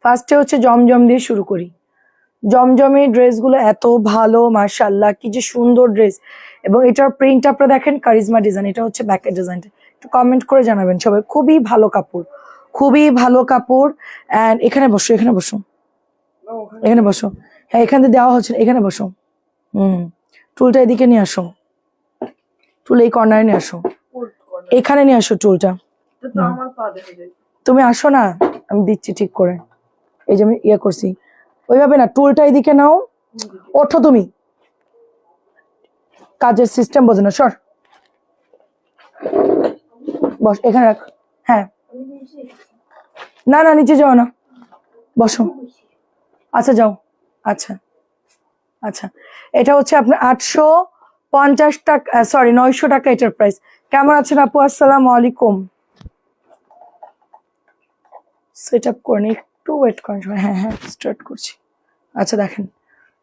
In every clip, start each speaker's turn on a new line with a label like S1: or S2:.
S1: ফার্স্টে হচ্ছে জমজম দিয়ে শুরু করি। জমজমের ড্রেসগুলো এত ভালো মাশাআল্লাহ, কি যে সুন্দর ড্রেস। এবং এটার প্রিন্ট আপনারা দেখেন, কারিজমা ডিজাইন। এটা হচ্ছে ব্যাকের ডিজাইনটা, একটু কমেন্ট করে জানাবেন সবাই। খুবই ভালো কাপড়, খুবই ভালো কাপড়। অ্যান্ড এখানে বসো, এখানে বসো, এখানে বসো। হ্যাঁ, এখান থেকে দেওয়া হচ্ছে, এখানে বসো। টুলটা এদিকে নিয়ে আসো, টুল এই কর্নারে নিয়ে আসো, এখানে নিয়ে আসো টুলটা। তুমি আসো না, আমি দিচ্ছি ঠিক করে। এই যে আমি ইয়ে করছি, ওইভাবে না, টুলটা এদিকে নাও। ওঠো তুমি, কাজের সিস্টেম বোঝো না, সর। বস, এখানে রাখ। হ্যাঁ, না না, নিচে যাও না, বসো। আচ্ছা যাও। আচ্ছা আচ্ছা, এটা হচ্ছে আপনার 850 টাকা, সরি 900 টাকা এটার প্রাইস। কেমন আছেন আপু? আসসালামু আলাইকুম। সেট আপ করেন, একটু ওয়েট করেন। হ্যাঁ হ্যাঁ, স্টার্ট করছি। আচ্ছা দেখেন,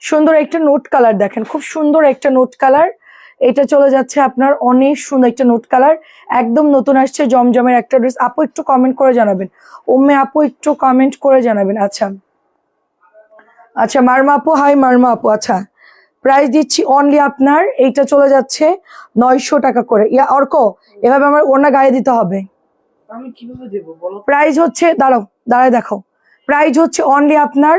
S1: সুন্দর একটা নোট কালার, দেখেন খুব সুন্দর একটা নোট কালার। এটা চলে যাচ্ছে আপনার অনেক সুন্দর একটা নোট কালার, একদম নতুন আসছে জমজমের একটা ড্রেস। আপু একটু কমেন্ট করে জানাবেন, ওম্মে আপু একটু কমেন্ট করে জানাবেন। আচ্ছা আচ্ছা, মারমা আপু, হাই মারমা আপু। আচ্ছা, প্রাইস দিচ্ছি অনলি আপনার, এইটা চলে যাচ্ছে 900 টাকা করে। ইয়া অর্ক, এভাবে আমার ওড়না গায়ে দিতে হবে।
S2: আমি কিভাবে দেব বলো?
S1: প্রাইস হচ্ছে, দাঁড়াও দাঁড়ায় দেখো, প্রাইস হচ্ছে অনলি আপনার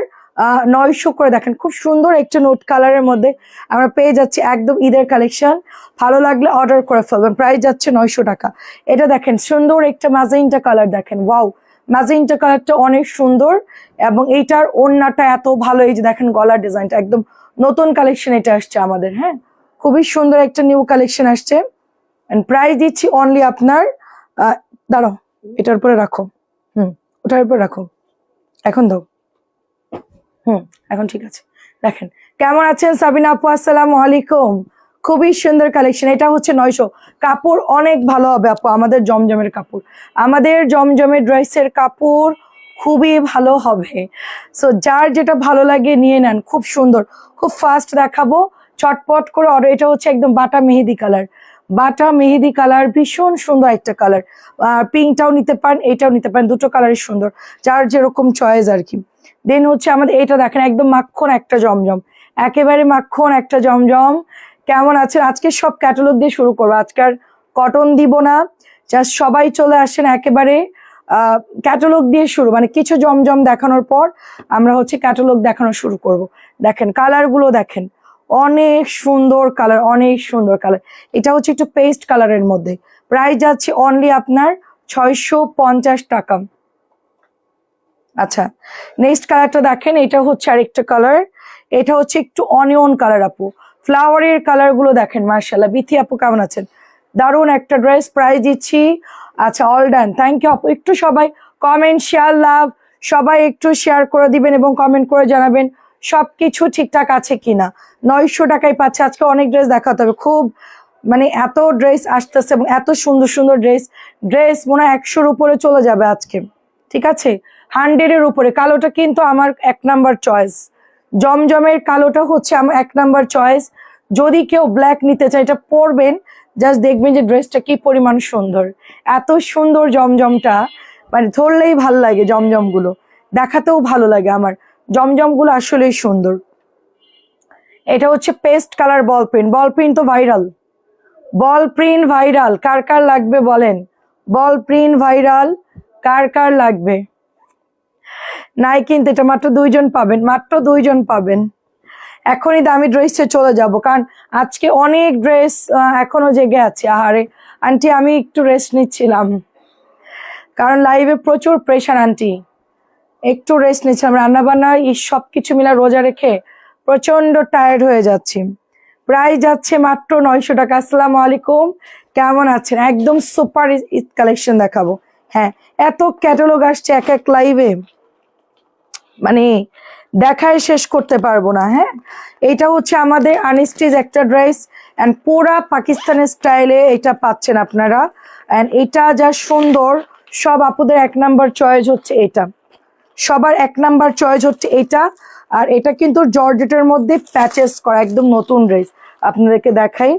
S1: 900 করে। দেখেন খুব সুন্দর একটা নোট কালারের মধ্যে আমরা পেয়ে যাচ্ছি, একদম ঈদের কালেকশন। ভালো লাগলে অর্ডার করে ফেলবেন। প্রাইস যাচ্ছে 900 টাকা। এটা দেখেন সুন্দর একটা ম্যাজেন্টা কালার, দেখেন ওয়াও, ম্যাজেন্টা কালারটা অনেক সুন্দর। এবং এইটার ওড়নাটা এত ভালো, এই যে দেখেন গলার ডিজাইনটা একদম নতুন কালেকশন এটা আসছে আমাদের। হ্যাঁ, খুবই সুন্দর একটা নিউ কালেকশন আসছে। প্রাইস দিচ্ছি অনলি আপনার, দাঁড়াও এটার উপরে রাখো, ওটার উপরে রাখো, এখন দাও। এখন ঠিক আছে। দেখেন কেমন আছেন সাবিনা আপু? আসসালামু আলাইকুম। খুবই সুন্দর কালেকশন। এটা হচ্ছে 900। কাপড় অনেক ভালো হবে আপু, আমাদের জমজমের কাপড়, আমাদের জমজমের ড্রেসের কাপড় খুবই ভালো হবে। সো যার যেটা ভালো লাগে নিয়ে নেন, খুব সুন্দর, খুব ফাস্ট দেখাবো, চটপট করে অর্ডার। এটা হচ্ছে একদম বাটা মেহেদি কালার, বাটা মেহেদি কালার, ভীষণ সুন্দর একটা কালার। পিঙ্কটাও নিতে পারেন, এটাও নিতে পারেন, দুটো কালারই সুন্দর, যার যেরকম চয়েস আর কি। দেন হচ্ছে আমাদের এটা দেখেন, একদম মাখন একটা জমজম, একেবারে মাখন একটা জমজম। কেমন আছেন? আজকে সব ক্যাটালগ দিয়ে শুরু করবো, আজকাল কটন দিব না, জাস্ট সবাই চলে আসেন একেবারে ক্যাটালগ দিয়ে শুরু, মানে কিছু জমজম দেখানোর পর আমরা হচ্ছে ক্যাটালগ দেখানো শুরু করব। দেখেন কালার গুলো দেখেন, অনেক সুন্দর কালার, অনেক সুন্দর কালার। এটা হচ্ছে একটু পেস্ট কালারের মধ্যে। প্রাইস যাচ্ছে অনলি আপনার 650 টাকা। আচ্ছা, নেক্সট কালারটা দেখেন, এটা হচ্ছে আরেকটা কালার, এটা হচ্ছে একটু অনিয়ন কালার আপু। ফ্লাওয়ারের কালার গুলো দেখেন মার্শাল্লাহ। বিথি আপু কেমন আছেন? দারুণ একটা ড্রেস, প্রাইস দিচ্ছি। আচ্ছা, অল ডান, থ্যাংক ইউ আপু। একটু সবাই কমেন্ট, শেয়ার, লাভ, সবাই একটু শেয়ার করে দিবেন এবং কমেন্ট করে জানাবেন সবকিছু ঠিকঠাক আছে কিনা। 900 টাকায় পাচ্ছে। আজকে অনেক ড্রেস দেখাতে হবে, খুব মানে এত ড্রেস আসতেছে এবং এত সুন্দর সুন্দর ড্রেস। ড্রেস মনে হয় 100-র উপরে চলে যাবে আজকে, ঠিক আছে, 100-এর উপরে। কালোটা কিন্তু আমার 1 নাম্বার চয়েস, জমজমের কালোটা হচ্ছে আমার 1 নাম্বার চয়েস। যদি কেউ ব্ল্যাক নিতে চায়, এটা পরবেন, জাস্ট দেখবেন যে ড্রেসটা কি পরিমাণ সুন্দর। এত সুন্দর জমজমটা, মানে ধরলেই ভাল লাগে, জমজমগুলো দেখাতেও ভালো লাগে আমার, জমজমগুলো আসলেই সুন্দর। এটা হচ্ছে paste colour ball print, ball print তো ভাইরাল, বল প্রিন্ট ভাইরাল, কার কার লাগবে বলেন? বল প্রিন্ট ভাইরাল, কার কার লাগবে? নাই কিন্তু এটা মাত্র 2 জন পাবেন, মাত্র 2 জন পাবেন। এখনই দামি ড্রেসে চলে যাব, কারণ আজকে অনেক ড্রেস এখনো জেগে আছে। আহারে আন্টি, আমি একটু রেস্ট নিচ্ছিলাম, কারণ লাইভে প্রচুর প্রেশার আন্টি, একটু রেস্ট নিচ্ছিলাম, রান্না বান্না এই সব কিছু মিলা রোজা রেখে প্রচন্ড টায়ার্ড হয়ে যাচ্ছি। প্রাইস যাচ্ছে মাত্র 900 টাকা। আসসালামু আলাইকুম, কেমন আছেন? একদম সুপার ঈদ কালেকশন দেখাবো। হ্যাঁ, এত ক্যাটালগ আসছে এক এক লাইভে, মানে দেখায় শেষ করতে পারবো না। হ্যাঁ, এটা হচ্ছে আমাদের আনস্টিচ একটা ড্রেস, অ্যান্ড পুরা পাকিস্তানের স্টাইলে এটা পাচ্ছেন আপনারা। অ্যান্ড এটা যা সুন্দর, সব আপুদের 1 নাম্বার চয়েস হচ্ছে এটা, সবার 1 নাম্বার চয়েস হচ্ছে এটা। আর এটা কিন্তু জর্জেটের মধ্যে প্যাচেস করা, একদম নতুন ড্রেস, আপনাদেরকে দেখাই,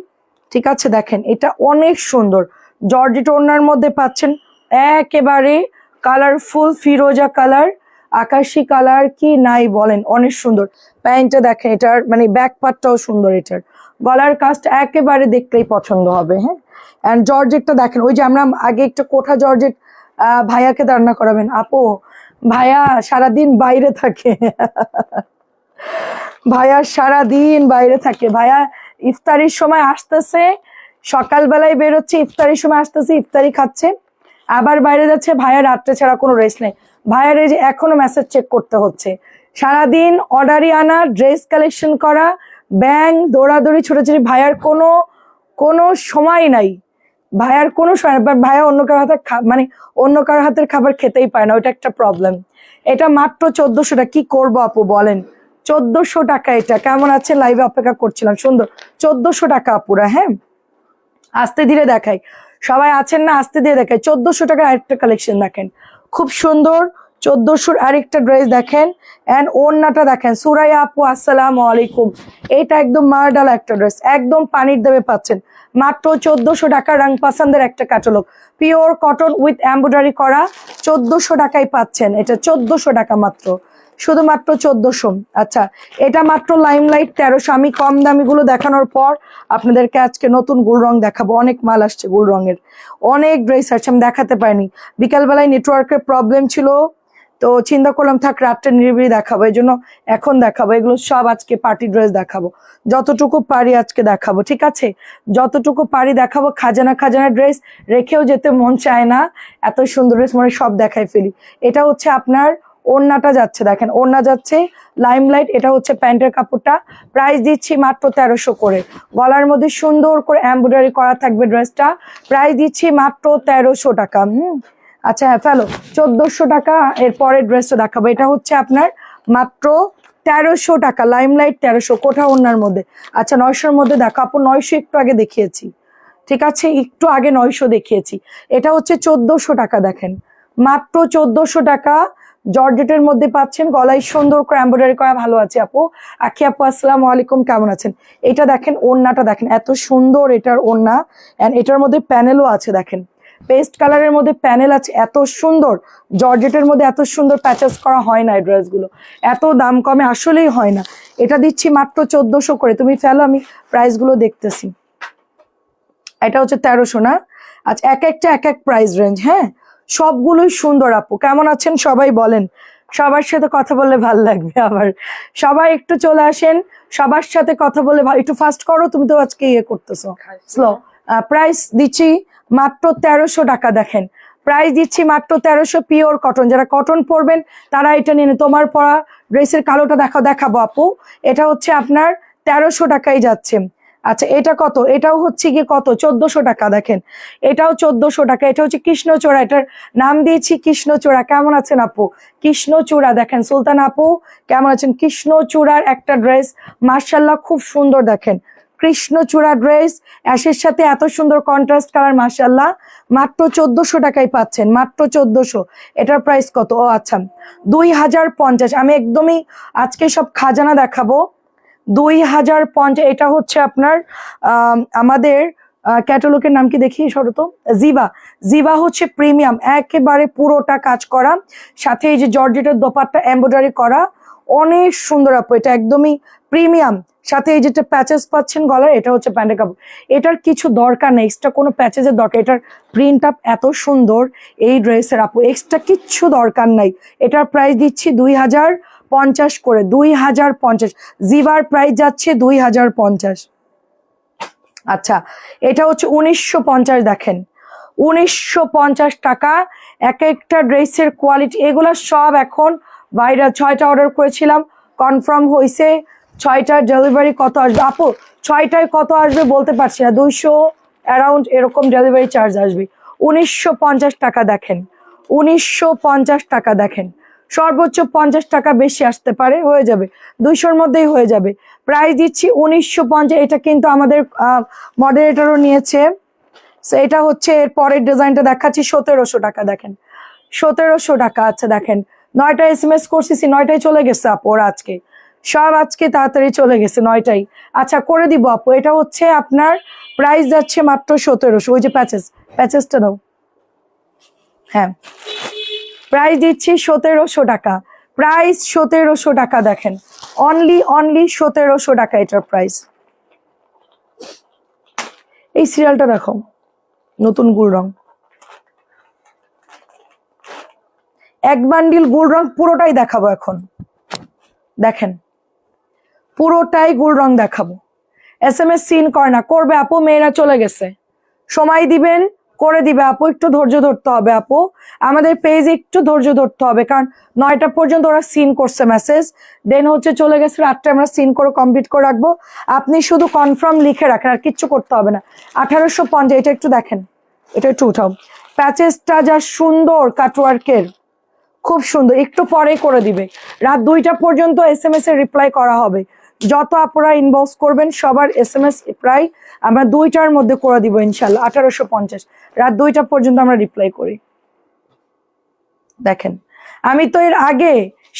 S1: ঠিক আছে। দেখেন এটা অনেক সুন্দর, জর্জেট ওড়নার মধ্যে পাচ্ছেন, একেবারে কালারফুল ফিরোজা কালার। আকাশি কালার কি নাই বলেন, অনেক সুন্দর। প্যান্টটা দেখেন, এটার মানে ব্যাক পার্টটাও সুন্দর, এটার গলার কাজটা একেবারে দেখলেই পছন্দ হবে। হ্যাঁ, অ্যান্ড জর্জেটটা দেখেন, ওই যে আমরা আগে একটা কোঠা জর্জেট ভাইয়াকে রান্না করাবেন আপু, ভাইয়া সারাদিন বাইরে থাকে ভাইয়া সারাদিন বাইরে থাকে, ভাইয়া ইফতারির সময় আসতেছে, সকালবেলায় বেরোচ্ছে, ইফতারির সময় আসতেছে, ইফতারি খাচ্ছে, আবার বাইরে যাচ্ছে। ভাইয়া রাত্রে ছাড়া কোনো রেস্ট নেই, ভাইয়ার এই যে এখনো মেসেজ চেক করতে হচ্ছে, সারাদিন অর্ডারই আনা, ড্রেস কালেকশন করা, ব্যাং দৌড়াদৌড়ি ছোটাছুটি, ভাইয়ার কোনো কোনো সময় নাই, ভাইয়ার কোনো সময় নাই। ভাইয়া অন্য কারোর হাতে মানে অন্য কারোর হাতের খাবার খেতেই পায় না, ওইটা একটা প্রবলেম। এটা মাত্র 1400 টাকা, কি করবো আপু বলেন, 1400 টাকা। এটা কেমন আছে, লাইভে অপেক্ষা করছিলাম, সুন্দর 1400 টাকা আপুরা। হ্যাঁ, আস্তে ধীরে দেখাই, সবাই আছেন না, আস্তে ধীরে দেখাই। 1400 টাকার আরেকটা কালেকশন দেখেন, খুব সুন্দর 1400 আরেকটা ড্রেস দেখেন, এন্ড ওড়নাটা দেখেন। সুরাইয়া আপু আসসালামু আলাইকুম, এটা একদম মারডালা একটা ড্রেস, একদম পানির দামে পাচ্ছেন মাত্র 1400 টাকা। রং পছন্দের একটা catalogue, pure cotton with embroidery করা, 1400 টাকায় পাচ্ছেন। এটা 1400 টাকা মাত্র, শুধুমাত্র 1400। আচ্ছা, এটা মাত্র লাইমলাইট 1300। আমি কম দামিগুলো দেখানোর পর আপনাদেরকে আজকে নতুন গুল রং দেখাবো, অনেক মাল আসছে গুল রঙের, অনেক ড্রেস আসছে, আমি দেখাতে পারিনি, বিকালবেলায় নেটওয়ার্কের প্রবলেম ছিল, তো চিন্তা করলাম থাক রাতটা নিরিবিলি দেখাবো, এই জন্য এখন দেখাবো। এগুলো সব আজকে পার্টি ড্রেস দেখাবো, যতটুকু পারি আজকে দেখাবো, ঠিক আছে, যতটুকু পারি দেখাবো। খাজানা খাজানা ড্রেস রেখেও যেতে মন চায় না, এত সুন্দর ড্রেস মানে সব দেখাই ফেলি। এটা হচ্ছে আপনার ওড়নাটা যাচ্ছে, দেখেন ওড়না যাচ্ছে লাইমলাইট, এটা হচ্ছে প্যান্টের কাপড়টা, প্রাইস দিচ্ছি মাত্র 1300 করে। গলার মধ্যে সুন্দর করে এমব্রয়ডারি করা থাকবে ড্রেসটা, প্রাইস দিচ্ছি মাত্র 1300 টাকা। আচ্ছা হ্যাঁ, ফেলো 1400 টাকা। এর পরের ড্রেসটা দেখাবো, এটা হচ্ছে আপনার মাত্র 1300 টাকা, লাইমলাইট 1300, কোঠা ওড়নার মধ্যে। আচ্ছা 900-র মধ্যে দেখো আপু, 900 একটু আগে দেখিয়েছি, ঠিক আছে, একটু আগে 900 দেখিয়েছি। এটা হচ্ছে 1400 টাকা, দেখেন মাত্র 1400 টাকা। জর্জেটের মধ্যে পাচ্ছেন, গলায় সুন্দর করে এমব্রয়ডারি করা। ভালো আছে আপু, আখি আপু আসসালামু আলাইকুম, কেমন আছেন? এটা দেখেন ওড়নাটা দেখেন, এত সুন্দর এটার ওড়না, এন্ড এটার মধ্যে প্যানেলও আছে, দেখেন পেস্ট কালারের মধ্যে প্যানেল আছে, এত সুন্দর। জর্জেটের মধ্যে এত সুন্দর প্যাচেস করা হয় না, এই ড্রেসগুলো এত দাম কমে আসলেই হয় না। এটা দিচ্ছি মাত্র 1400 করে, তুমি ফেলো, আমি প্রাইসগুলো দেখতেছি। এটা হচ্ছে 1300 না? আচ্ছা, এক একটা এক এক প্রাইস রেঞ্জ। হ্যাঁ, সবগুলোই সুন্দর আপু, কেমন আছেন সবাই বলেন, সবার সাথে কথা বললে ভাল লাগবে। আবার সবাই একটু চলে আসেন, সবার সাথে কথা বলে একটু ফাস্ট করো, তুমি তো আজকে ইয়ে করতেছো স্লো। প্রাইস দিচ্ছি মাত্র 1300 টাকা, দেখেন প্রাইস দিচ্ছি মাত্র 1300, পিওর কটন। যারা কটন পরবেন তারা এটা নিয়ে তোমার পরা ড্রেসের কালোটা দেখাবো আপু, এটা হচ্ছে আপনার 1300 টাকাই যাচ্ছে। আচ্ছা, এটা কত? এটাও হচ্ছে কি কত, 1400 টাকা, দেখেন এটাও 1400 টাকা। এটা হচ্ছে কৃষ্ণচূড়া, এটার নাম দিয়েছি কৃষ্ণচূড়া। কেমন আছেন আপু? কৃষ্ণচূড়া দেখেন, সুলতান আপু কেমন আছেন? কৃষ্ণচূড়ার একটা ড্রেস, মার্শাল্লাহ খুব সুন্দর, দেখেন কৃষ্ণচূড়া ড্রেস, অ্যাশের সাথে এত সুন্দর কন্ট্রাস্ট কালার, মার্শাল্লাহ মাত্র 1400 টাকায় পাচ্ছেন, মাত্র 1400। এটার প্রাইস কত? ও আচ্ছা, 2050। আমি একদমই আজকে সব খাজানা দেখাবো, 2050। এটা হচ্ছে আপনার আমাদের ক্যাটালগের নাম কি দেখি শরত, জিবা হচ্ছে প্রিমিয়াম, একেবারে পুরোটা কাজ করা, সাথে এই যে জর্জেটের দোপাট্টা এমব্রয়ডারি করা, অনেক সুন্দর আপু, এটা একদমই প্রিমিয়াম। সাথে এই যেটা প্যাচেস পাচ্ছেন গলার, এটা হচ্ছে প্যান্টের কাপড়, এটার কিছু দরকার নেই, এক্সট্রা কোনো প্যাচেসের দরকার, এটার প্রিন্ট আপ এত সুন্দর এই ড্রেসের আপু, এক্সট্রা কিচ্ছু দরকার নাই। এটার প্রাইস দিচ্ছি 2050 করে, 2050। জিবার প্রাইস যাচ্ছে 2050। আচ্ছা, এটা হচ্ছে 1950, দেখেন 1950 টাকা। এক একটা ড্রেসের কোয়ালিটি, এগুলো সব এখন বাইরে 6টা অর্ডার করেছিলাম, কনফার্ম হয়েছে 6টার ডেলিভারি কত আসবে আপু? 6টায় কত আসবে বলতে পারছি না, 200 অ্যারাউন্ড এরকম ডেলিভারি চার্জ আসবে। 1950 টাকা, দেখেন 1950 টাকা, দেখেন সর্বোচ্চ 50 টাকা বেশি আসতে পারে, হয়ে যাবে 200-র মধ্যেই হয়ে যাবে। প্রাইস দিচ্ছি 1950। এটা কিন্তু আমাদের মডারেটরও নিয়েছে। এটা হচ্ছে এর পরের ডিজাইনটা দেখাচ্ছি, 1700 টাকা, দেখেন 1700 টাকা। আচ্ছা দেখেন, 9টা SMS করছি, 9টায় চলে গেছে আপু, ওরা আজকে সব আজকে তাড়াতাড়ি চলে গেছে 9টাই। আচ্ছা করে দিব আপু, এটা হচ্ছে আপনার প্রাইস যাচ্ছে মাত্র 1700। ওই যে প্যাচেসটা দাও, হ্যাঁ প্রাইস দিচ্ছি 1700 টাকা, প্রাইস 1700 টাকা। দেখেন অনলি 1700 টাকা এটার প্রাইস। এই সিরিয়ালটা দেখো, নতুন গুল রং, এক বান্ডিল গুল রং পুরোটাই দেখাবো এখন। দেখেন পুরোটাই গুল রং দেখাবো। SMS সিন করে না, করবে আপু, মেয়েরা চলে গেছে, সময় দিবেন, করে দিবে আপু, একটু ধৈর্য ধরতে হবে আপু, আমাদের পেজে একটু ধৈর্য ধরতে হবে, কারণ 9টা পর্যন্ত ওরা সিন করছে মেসেজ, দেন হচ্ছে চলে গেছে, রাত্রে আমরা সিন করে কমপ্লিট করে রাখবো। আপনি শুধু কনফার্ম লিখে রাখেন, আর কিচ্ছু করতে হবে না। 1850, এটা একটু দেখেন, এটা একটু উঠাও, প্যাচেসটা যা সুন্দর কাটওয়ার্কের, খুব সুন্দর, একটু পরেই করে দিবে। রাত 2টা পর্যন্ত SMS এর রিপ্লাই করা হবে। যত আপনারা ইনবক্স করবেন সবার SMS প্রায় আমরা 2টার মধ্যে করে দিব ইনশাল্লাহ। 1850, রাত 2টা পর্যন্ত আমরা রিপ্লাই করি। দেখেন আমি তো এর আগে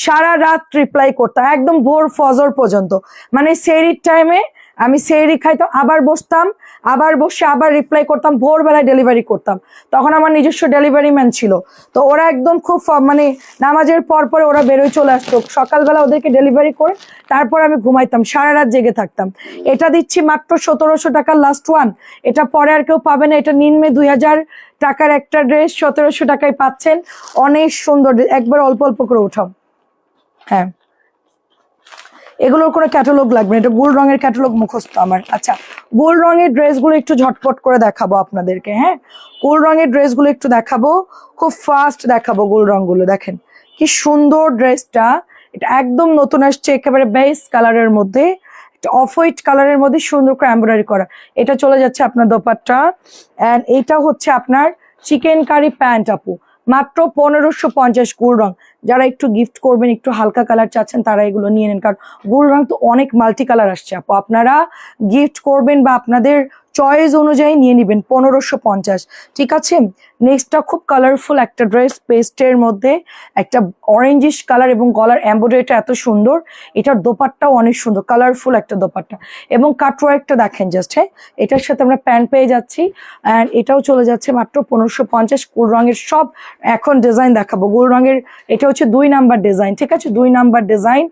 S1: সারা রাত রিপ্লাই করতাম, একদম ভোর ফজর পর্যন্ত, মানে সেহরির টাইমে আমি সেহরি খাইতাম, আবার বসতাম, আবার বসে আবার রিপ্লাই করতাম, ভোরবেলায় ডেলিভারি করতাম। তখন আমার নিজস্ব ডেলিভারি ম্যান ছিল, তো ওরা একদম খুব মানে নামাজের পর পরে ওরা বেরোয় চলে আসতো, সকালবেলা ওদেরকে ডেলিভারি করে তারপর আমি ঘুমাইতাম, সারা রাত জেগে থাকতাম। এটা দিচ্ছি মাত্র 1700 টাকার লাস্ট ওয়ান, এটা পরে আর কেউ পাবে না। এটা নিম্নে 2000 টাকার একটা ড্রেস 1700 টাকায় পাচ্ছেন, অনেক সুন্দর, একবার অল্প অল্প করে উঠাও। হ্যাঁ, এগুলোর কোনো ক্যাটালগ লাগবে না, এটা গোল্ড রঙের ক্যাটালগ মুখস্থ আমার। আচ্ছা, গোল্ড রঙের ড্রেসগুলো একটু ঝটপট করে দেখাবো আপনাদেরকে। হ্যাঁ, গোল্ড রঙের ড্রেসগুলো একটু দেখাবো, খুব ফাস্ট দেখাবো গোল্ড রঙগুলো। দেখেন কি সুন্দর ড্রেসটা, এটা একদম নতুন আসছে, একেবারে বেস কালারের মধ্যে, একটা অফ হোয়াইট কালারের মধ্যে সুন্দর করে এমব্রয়ডারি করা। এটা চলে যাচ্ছে আপনার দোপাট্টা, অ্যান্ড এটা হচ্ছে আপনার চিকেন কারি প্যান্ট আপু, মাত্র 1550 গোল্ড রং। যারা একটু গিফট করবেন, একটু হালকা কালার চাচ্ছেন, তারা এগুলো নিয়ে নেন, কারণ গোল্ড রং তো অনেক মাল্টি কালার আসছে আপু, আপনারা গিফট করবেন বা আপনাদের চয়েস অনুযায়ী নিয়ে নেবেন। 1550, ঠিক আছে। নেক্সটটা খুব কালারফুল একটা ড্রেস, পেস্টের মধ্যে একটা অরেঞ্জিশ কালার, এবং গলার এমব্রয়ডারিটা এত সুন্দর, এটার দোপাট্টাও অনেক সুন্দর, কালারফুল একটা দোপাট্টা, এবং কাটওয়ার্কটা দেখেন জাস্ট। হ্যাঁ, এটার সাথে আমরা প্যান্ট পেয়ে যাচ্ছি, অ্যান্ড এটাও চলে যাচ্ছে মাত্র 1550। গোল্ড রঙের সব এখন ডিজাইন দেখাবো। গোল্ড রঙের এটা হচ্ছে 2 নাম্বার ডিজাইন, ঠিক আছে, 2 নাম্বার ডিজাইন,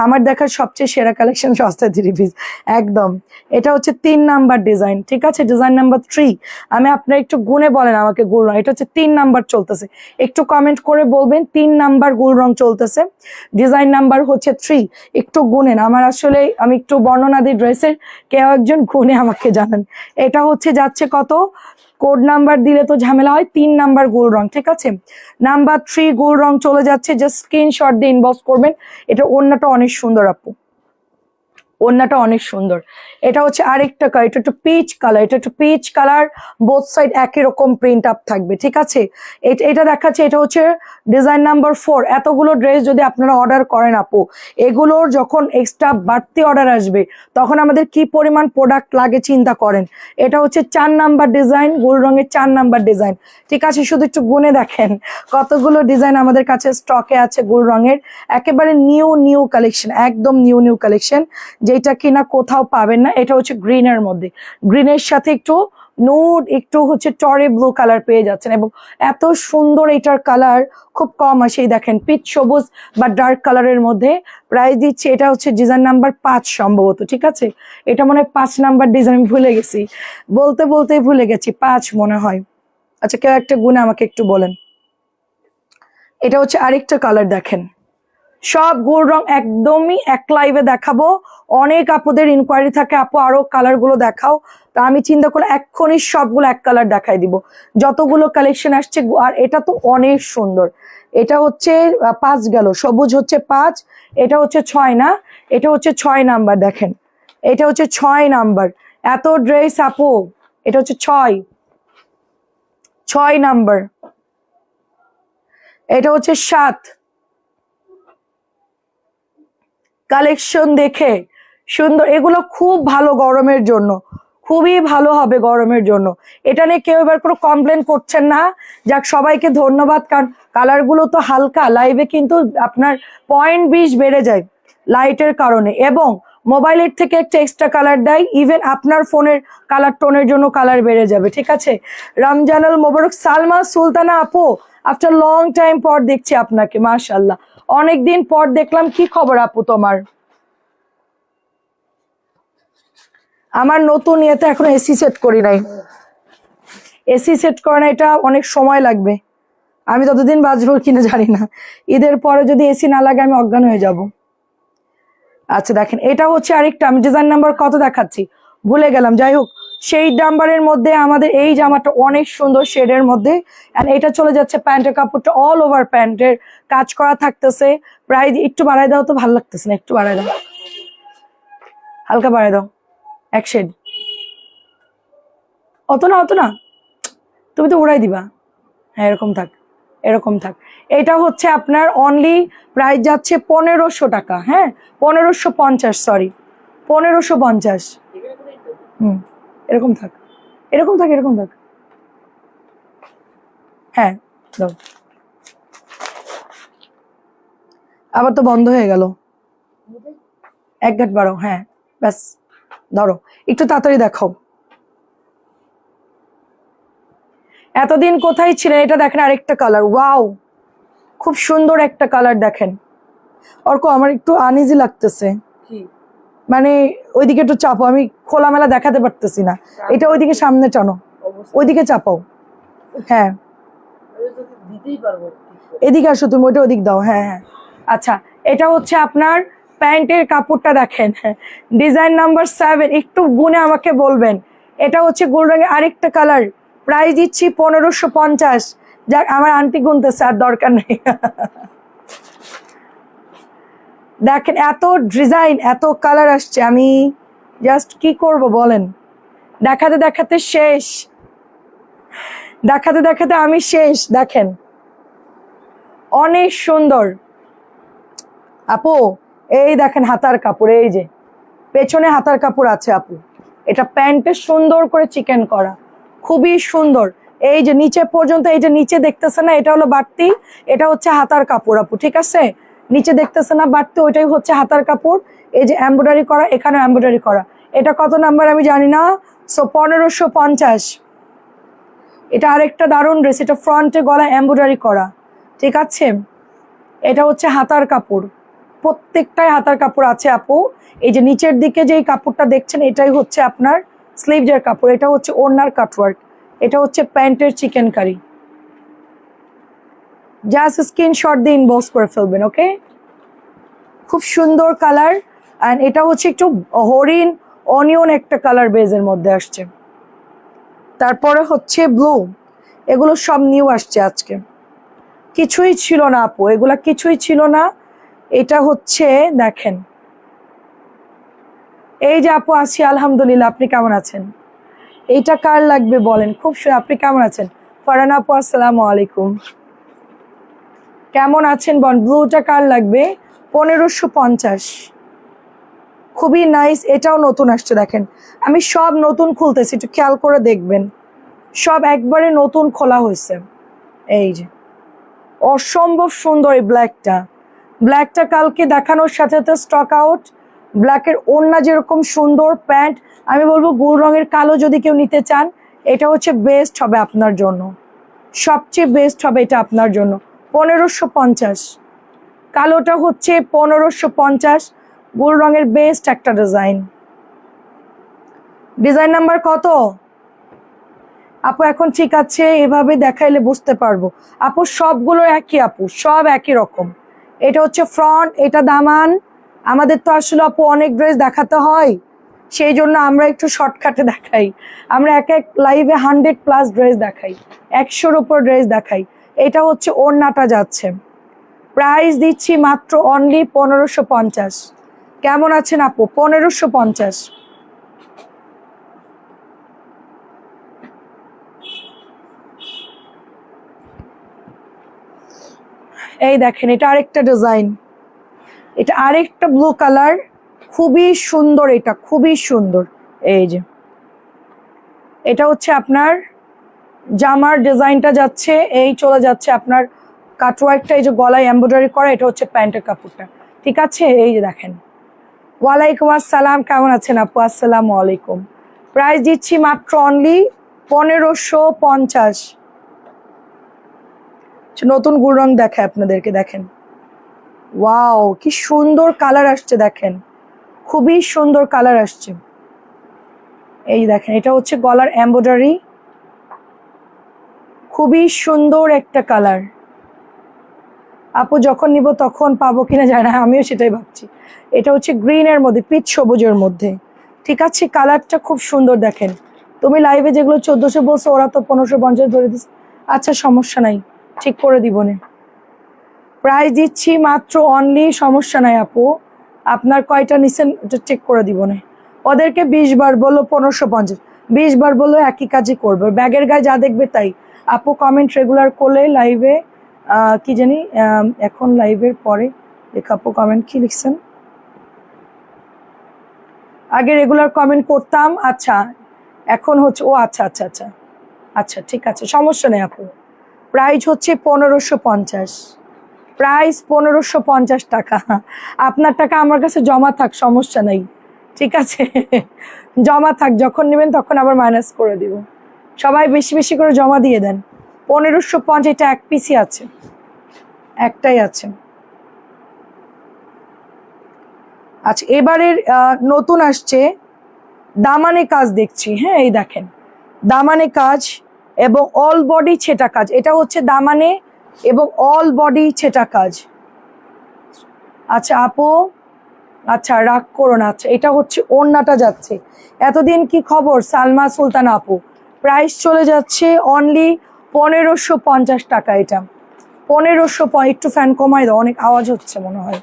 S1: আমার দেখার সবচেয়ে সেরা কালেকশন সস্তা 3 পিস একদম। এটা হচ্ছে 3 নাম্বার ডিজাইন, ঠিক আছে, ডিজাইন নাম্বার 3। আমি আপনার একটু গুনে বলেন আমাকে গোল্ড রং, এটা হচ্ছে 3 নাম্বার চলতেছে, একটু কমেন্ট করে বলবেন 3 নাম্বার গোল্ড রং চলতেছে, ডিজাইন নাম্বার হচ্ছে 3। একটু গুনেন, আমার আসলে আমি একটু বর্ণনা দিই ড্রেসের, কেউ একজন গুনে আমাকে জানান। এটা হচ্ছে যাচ্ছে কত, কোড নাম্বার দিলে তো ঝামেলা হয়, 3 নাম্বার গোল্ড রং, ঠিক আছে, নাম্বার 3 গোল্ড রং চলে যাচ্ছে, জাস্ট স্ক্রিনশট দিয়ে ইনবক্স করবেন। এটা ওড়নাটা অনেক সুন্দর আপু, ওড়নাটা অনেক সুন্দর। এটা হচ্ছে আরেকটা কালার, এটা একটু পিচ কালার, এটা একটু পিচ কালার, বোথ সাইড একই রকম প্রিন্ট আপ থাকবে, ঠিক আছে। এটা দেখাচ্ছে, এটা হচ্ছে ডিজাইন নাম্বার 4। এতগুলো ড্রেস যদি আপনারা অর্ডার করেন আপু, এগুলোর যখন এক্সট্রা বাড়তি অর্ডার আসবে তখন আমাদের কি পরিমাণ প্রোডাক্ট লাগে চিন্তা করেন। এটা হচ্ছে 4 নাম্বার ডিজাইন, গোল্ড রঙের 4 নাম্বার ডিজাইন, ঠিক আছে। শুধু একটু গুনে দেখেন কতগুলো ডিজাইন আমাদের কাছে স্টকে আছে গোল্ড রঙের, একেবারে নিউ কালেকশন, একদম নিউ কালেকশন, যেটা কিনা কোথাও পাবেন না। এটা হচ্ছে গ্রিনের মধ্যে, গ্রিনের সাথে একটু নুড, একটু হচ্ছে টরে ব্লু কালার পেয়ে যাচ্ছেন, এবং এত সুন্দর এটার কালার খুব কম আসে। দেখেন পিচ সবুজ বা ডার্ক কালারের মধ্যে প্রাইস দিচ্ছে, এটা হচ্ছে ডিজাইন নাম্বার 5 সম্ভবত, ঠিক আছে। এটা মনে হয় 5 নাম্বার ডিজাইন, ভুলে গেছি, বলতে ভুলে গেছি, 5 মনে হয়। আচ্ছা, কেউ একটা গুণে আমাকে একটু বলেন। এটা হচ্ছে আরেকটা কালার, দেখেন সব গোল্ড রং একদমই এক লাইভে দেখাবো। অনেক আপুদের ইনকোয়ারি থাকে, আপু আরো কালার গুলো দেখাও, তা আমি চিন্তা করলে এক্ষুনি সবগুলো এক কালার দেখাই দিব, যতগুলো কালেকশন আসছে। আর এটা তো অনেক সুন্দর, এটা হচ্ছে 5 গেল, সবুজ হচ্ছে 5, এটা হচ্ছে 6 না, এটা হচ্ছে 6 নাম্বার, দেখেন এটা হচ্ছে 6 নাম্বার। এত ড্রেস আপু, এটা হচ্ছে 6 নাম্বার, এটা হচ্ছে 7। কালেকশন দেখে সুন্দর, এগুলো খুব ভালো গরমের জন্য, খুবই ভালো হবে গরমের জন্য। এটা নিয়ে কেউ এবার কোনো কমপ্লেন করছেন না। যাক, সবাইকে ধন্যবাদ, কারণ কালারগুলো তো হালকা, লাইভে কিন্তু আপনার 0.20 বেড়ে যায় লাইটের কারণে, এবং মোবাইলের থেকে একটা এক্সট্রা কালার দেয়, ইভেন আপনার ফোনের কালার টোনের জন্য কালার বেড়ে যাবে, ঠিক আছে। রমজানুল মোবারক। সালমা সুলতানা আপু, আফটার লং টাইম পর দেখছি আপনাকে, মাশাআল্লাহ, অনেকদিন পর দেখলাম, কি খবর আপু তোমার? আমার নতুন ইয়েতে এখন এসি সেট করি নাই, এসি সেট করে না, এটা অনেক সময় লাগবে, আমি ততদিন বাঁচবো কিনা জানি না। ঈদের পরে যদি এসি না লাগে আমি অজ্ঞান হয়ে যাব। আচ্ছা দেখেন, এটা হচ্ছে আরেকটা, আমি ডিজাইন নাম্বার কত দেখাচ্ছি ভুলে গেলাম, যাই হোক সেই নাম্বারের মধ্যে আমাদের এই জামাটা অনেক সুন্দর শেডের মধ্যে, এন্ড এটা চলে যাচ্ছে প্যান্টের কাপড়টা অল ওভার প্যান্টের কাজ করা থাকতেছে। প্রাইস একটু বাড়াই দাও তো, ভালো লাগতেছে না, একটু বাড়াই দাও, হালকা বাড়াই দাও, এক শেড, অত না অত না, তুমি তো উড়াই দিবা। হ্যাঁ এরকম থাক, এরকম থাক। এটা হচ্ছে আপনার অনলি প্রাইস যাচ্ছে 1500 টাকা, হ্যাঁ 1550, সরি 1550। এরকম থাক, এরকম থাক, এরকম থাক, হ্যাঁ দাও। আবার তো বন্ধ হয়ে গেল, এক ঘাট বাড়াও, হ্যাঁ ব্যাস ধরো, একটু তাড়াতাড়ি দেখাও। এতদিন কোথায় ছিলেন? এটা দেখেন আরেকটা কালার, ওয়াও খুব সুন্দর একটা কালার দেখেন। অর্ক আমার একটু আনইজি লাগতেছে, মানে ওইদিকে একটু চাপো, আমি খোলামেলা দেখাতে পারতেছি না, এটা ওইদিকে সামনে টানো, ওইদিকে চাপাও, হ্যাঁ এদিকে আসো তুমি, ওইটা ওইদিক দাও, হ্যাঁ হ্যাঁ। আচ্ছা এটা হচ্ছে আপনার প্যান্টের কাপড়টা দেখেন, ডিজাইন নাম্বার 7, একটু গুনে আমাকে বলবেন। এটা হচ্ছে গোল্ড রঙের আরেকটা কালার, প্রাইস দিচ্ছি 1550। যাক আমার আন্টি গুনতেছে, আর দরকার নেই। দেখেন এত ডিজাইন, এত কালার আসছে, আমি জাস্ট কি করব বলেন, দেখাতে দেখাতে শেষ, দেখাতে দেখাতে আমি শেষ। দেখেন অনেক সুন্দর আপু, এই দেখেন হাতার কাপড়, এই যে পেছনে হাতার কাপড় আছে আপু, এটা প্যান্টে সুন্দর করে চিকেন করা, খুবই সুন্দর। এই যে নিচে পর্যন্ত, এই যে নিচে দেখতেছে না, এটা হলো বাড়তি, এটা হচ্ছে হাতার কাপড় আপু, ঠিক আছে? নিচে দেখতেছে না বাড়তি, ওইটাই হচ্ছে হাতার কাপড়। এই যে এমব্রয়ডারি করা, এখানে এমব্রয়ডারি করা। এটা কত নাম্বার আমি জানি না, সো 1550। এটা আরেকটা দারুণ ড্রেস, এটা ফ্রন্টে গলায় এমব্রয়ডারি করা, ঠিক আছে? এটা হচ্ছে হাতার কাপড়, প্রত্যেকটাই হাতার কাপড় আছে আপু। এই যে নিচের দিকে যে কাপড়টা দেখছেন, এটাই হচ্ছে আপনার স্লিভজের কাপড়, এটা হচ্ছে ওড়নার কাটওয়ার্ক, এটা হচ্ছে প্যান্টের চিকেন কারি। জাস্ট স্ক্রিনশট দিয়ে ইনবক্স করে ফেলবেন, ওকে? খুব সুন্দর কালার, অ্যান্ড এটা হচ্ছে একটু হরিণ অনিয়ন একটা কালার বেজের মধ্যে আসছে। তারপরে হচ্ছে ব্লু, এগুলো সব নিউ আসছে আজকে, কিছুই ছিল না আপু, এগুলা কিছুই ছিল না। এটা হচ্ছে দেখেন, এই যে আপু আছি আলহামদুলিল্লাহ, আপনি কেমন আছেন? এইটা কার লাগবে বলেন, খুব আপনি কেমন আছেন? ফারহানা আপু আসসালামু আলাইকুম, কেমন আছেন বল? ব্লুটা কার লাগবে? 1550, খুবই নাইস, এটাও নতুন আসছে দেখেন। আমি সব নতুন খুলতেছি, একটু খেয়াল করে দেখবেন, সব একবারে নতুন খোলা হয়েছে। এই যে অসম্ভব সুন্দর এই ব্ল্যাকটা, ব্ল্যাকটা কালকে দেখানোর সাথে সাথে স্টক আউট। ব্ল্যাকের ওড়না যেরকম সুন্দর, প্যান্ট আমি বলবো গোল্ড রঙের কালো যদি কেউ নিতে চান, এটা হচ্ছে বেস্ট হবে আপনার জন্য, সবচেয়ে বেস্ট হবে এটা আপনার জন্য। 1550, কালোটা হচ্ছে 1550, গোল্ড রঙের বেস্ট একটা ডিজাইন। ডিজাইন নাম্বার কত আপু? এখন ঠিক আছে, এভাবে দেখাইলে বুঝতে পারবো আপু, সবগুলো একই আপু, সব একই রকম। এটা হচ্ছে ফ্রন্ট, এটা দামান। আমাদের তো আসলে আপু অনেক ড্রেস দেখাতে হয়, সেই জন্য আমরা একটু শর্টকাটে দেখাই, আমরা এক এক লাইভে 100+ ড্রেস দেখাই, 100-র উপর ড্রেস দেখাই। এটা হচ্ছে ওড়নাটা যাচ্ছে, প্রাইস দিচ্ছি মাত্র অনলি 1550। কেমন আছেন আপু? 1550। এই দেখেন এটা আরেকটা ডিজাইন, এটা আরেকটা ব্লু কালার, খুবই সুন্দর, এটা খুবই সুন্দর। এই যে এটা হচ্ছে আপনার জামার ডিজাইনটা যাচ্ছে, এই চলে যাচ্ছে আপনার কাটওয়ার্কটা, এই যে গলায় এমব্রয়ডারি করা, এটা হচ্ছে প্যান্টের কাপড়টা, ঠিক আছে? এই যে দেখেন। ওয়ালাইকুম আসসালাম, কেমন আছেন আপু? আসসালামু আলাইকুম। প্রাইস দিচ্ছি মাত্র অনলি 1550। নতুন গুল রং দেখায় আপনাদেরকে, দেখেন ওয়াও, কি সুন্দর কালার আসছে দেখেন, খুবই সুন্দর কালার আসছে। এই দেখেন, এটা হচ্ছে গলার এমব্রয়ডারি, খুবই সুন্দর একটা কালার। আপু যখন নিব তখন পাবো কিনা জানি না, আমিও সেটাই ভাবছি। এটা হচ্ছে গ্রিনের মধ্যে, পিচ সবুজের মধ্যে, ঠিক আছে। কালারটা খুব সুন্দর দেখেন। তুমি লাইভে যেগুলো 1400 বলছো, ওরা তো 1550 ধরে দিচ্ছে। আচ্ছা সমস্যা নাই, ঠিক করে দিব না। প্রাইস দিচ্ছি মাত্র অনলি, সমস্যা নাই আপু, আপনার কয়টা নিছেন এটা চেক করে দিব না। ওদেরকে 20 বার বললো 1550, 20 বার বললো একই কাজই করবে, ব্যাগের গায়ে যা দেখবে তাই। আপু কমেন্ট রেগুলার করলে লাইভে কি জানি এখন লাইভের পরে দেখ আপু কমেন্ট কি লিখছেন। আগে রেগুলার কমেন্ট করতাম, আচ্ছা এখন হচ্ছে, ও আচ্ছা আচ্ছা আচ্ছা আচ্ছা ঠিক আছে, সমস্যা নেই আপু। প্রাইস হচ্ছে 1550, প্রাইস 1550 টাকা। আপনার টাকা আমার কাছে জমা থাক, সমস্যা নাই, ঠিক আছে। জমা থাক, যখন নেবেন তখন আবার মাইনাস করে দিব। সবাই বেশি বেশি করে জমা দিয়ে দেন। 1550, এটা এক পিসই আছে, একটাই আছে। আচ্ছা এবারের নতুন আসছে দামানে কাজ দেখছি, হ্যাঁ এই দেখেন দামানে কাজ এবং অল বডি ছেটা কাজ, এটা হচ্ছে দামানে এবং অল বডি ছেটা কাজ। আচ্ছা আপু, আচ্ছা রাগ করো না, আচ্ছা এটা হচ্ছে ওড়নাটা যাচ্ছে। এতদিন কি খবর সালমা সুলতান আপু, প্রাইস চলে যাচ্ছে অনলি 1550 টাকা। এটা 1500, একটু ফ্যান কমাই দাও, অনেক আওয়াজ হচ্ছে মনে হয়।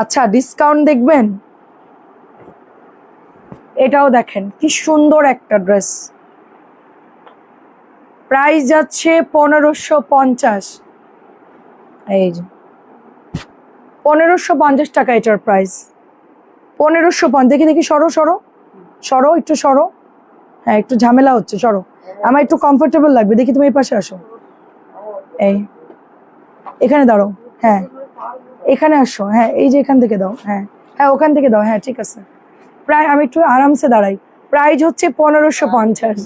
S1: আচ্ছা ডিসকাউন্ট দেখবেন, এটাও দেখেন কি সুন্দর একটা ড্রেস, প্রাইস যাচ্ছে 1550। এই যে 1550 টাকা এটার প্রাইস, 1550। দেখি দেখি, সরো সরো সরো, একটু সরো, হ্যাঁ একটু ঝামেলা হচ্ছে, সরো, আমার একটু কমফোর্টেবল লাগবে। দেখি তুমি এই পাশে আসো, এই এখানে দাঁড়ো, হ্যাঁ এখানে আসো, হ্যাঁ এই যে এখান থেকে দাও, হ্যাঁ হ্যাঁ ওখান থেকে দাও, হ্যাঁ ঠিক আছে। প্রায় আমি একটু আরামসে দাঁড়াই। প্রাইস হচ্ছে 1550।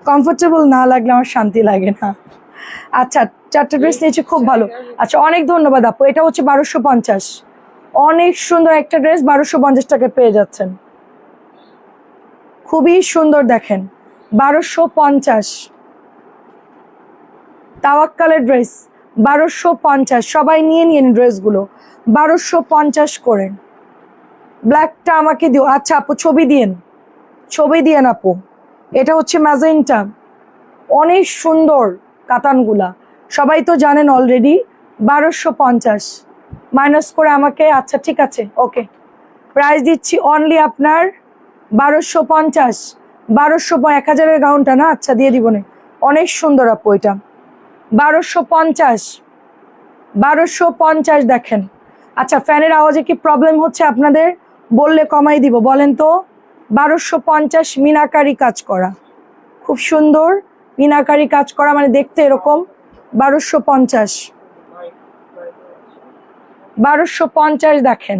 S1: কমফোর্টেবল না লাগলে আমার শান্তি লাগে না। আচ্ছা চারটে ড্রেস নিয়েছি, খুব ভালো। আচ্ছা অনেক ধন্যবাদ আপু। এটা হচ্ছে 1250, অনেক সুন্দর একটা ড্রেস, 1250 টাকায় পেয়ে যাচ্ছেন, খুবই সুন্দর দেখেন, 1250। তাওয়াক্কালের ড্রেস 1250, সবাই নিয়ে নিন ড্রেসগুলো 1250 করেন। ব্ল্যাকটা আমাকে দিও, আচ্ছা আপু ছবি দিয়েন, ছবি দিয়েন আপু। এটা হচ্ছে ম্যাজেন্টা, অনেক সুন্দর কাতানগুলা, সবাই তো জানেন অলরেডি। 1250 মাইনাস করে আমাকে, আচ্ছা ঠিক আছে ওকে, প্রাইস দিচ্ছি অনলি আপনার 1250। 1200, 1000-এর গাউনটা না, আচ্ছা দিয়ে দিব না, অনেক সুন্দর আপু এটা। 1250, 1250 দেখেন। আচ্ছা ফ্যানের আওয়াজে কি প্রবলেম হচ্ছে আপনাদের, বললে কমাই দিব, বলেন তো। 1250 মিনাকারি কাজ করা, খুব সুন্দর মিনাকারি কাজ করা, মানে দেখতে এরকম। 1250, 1250 দেখেন,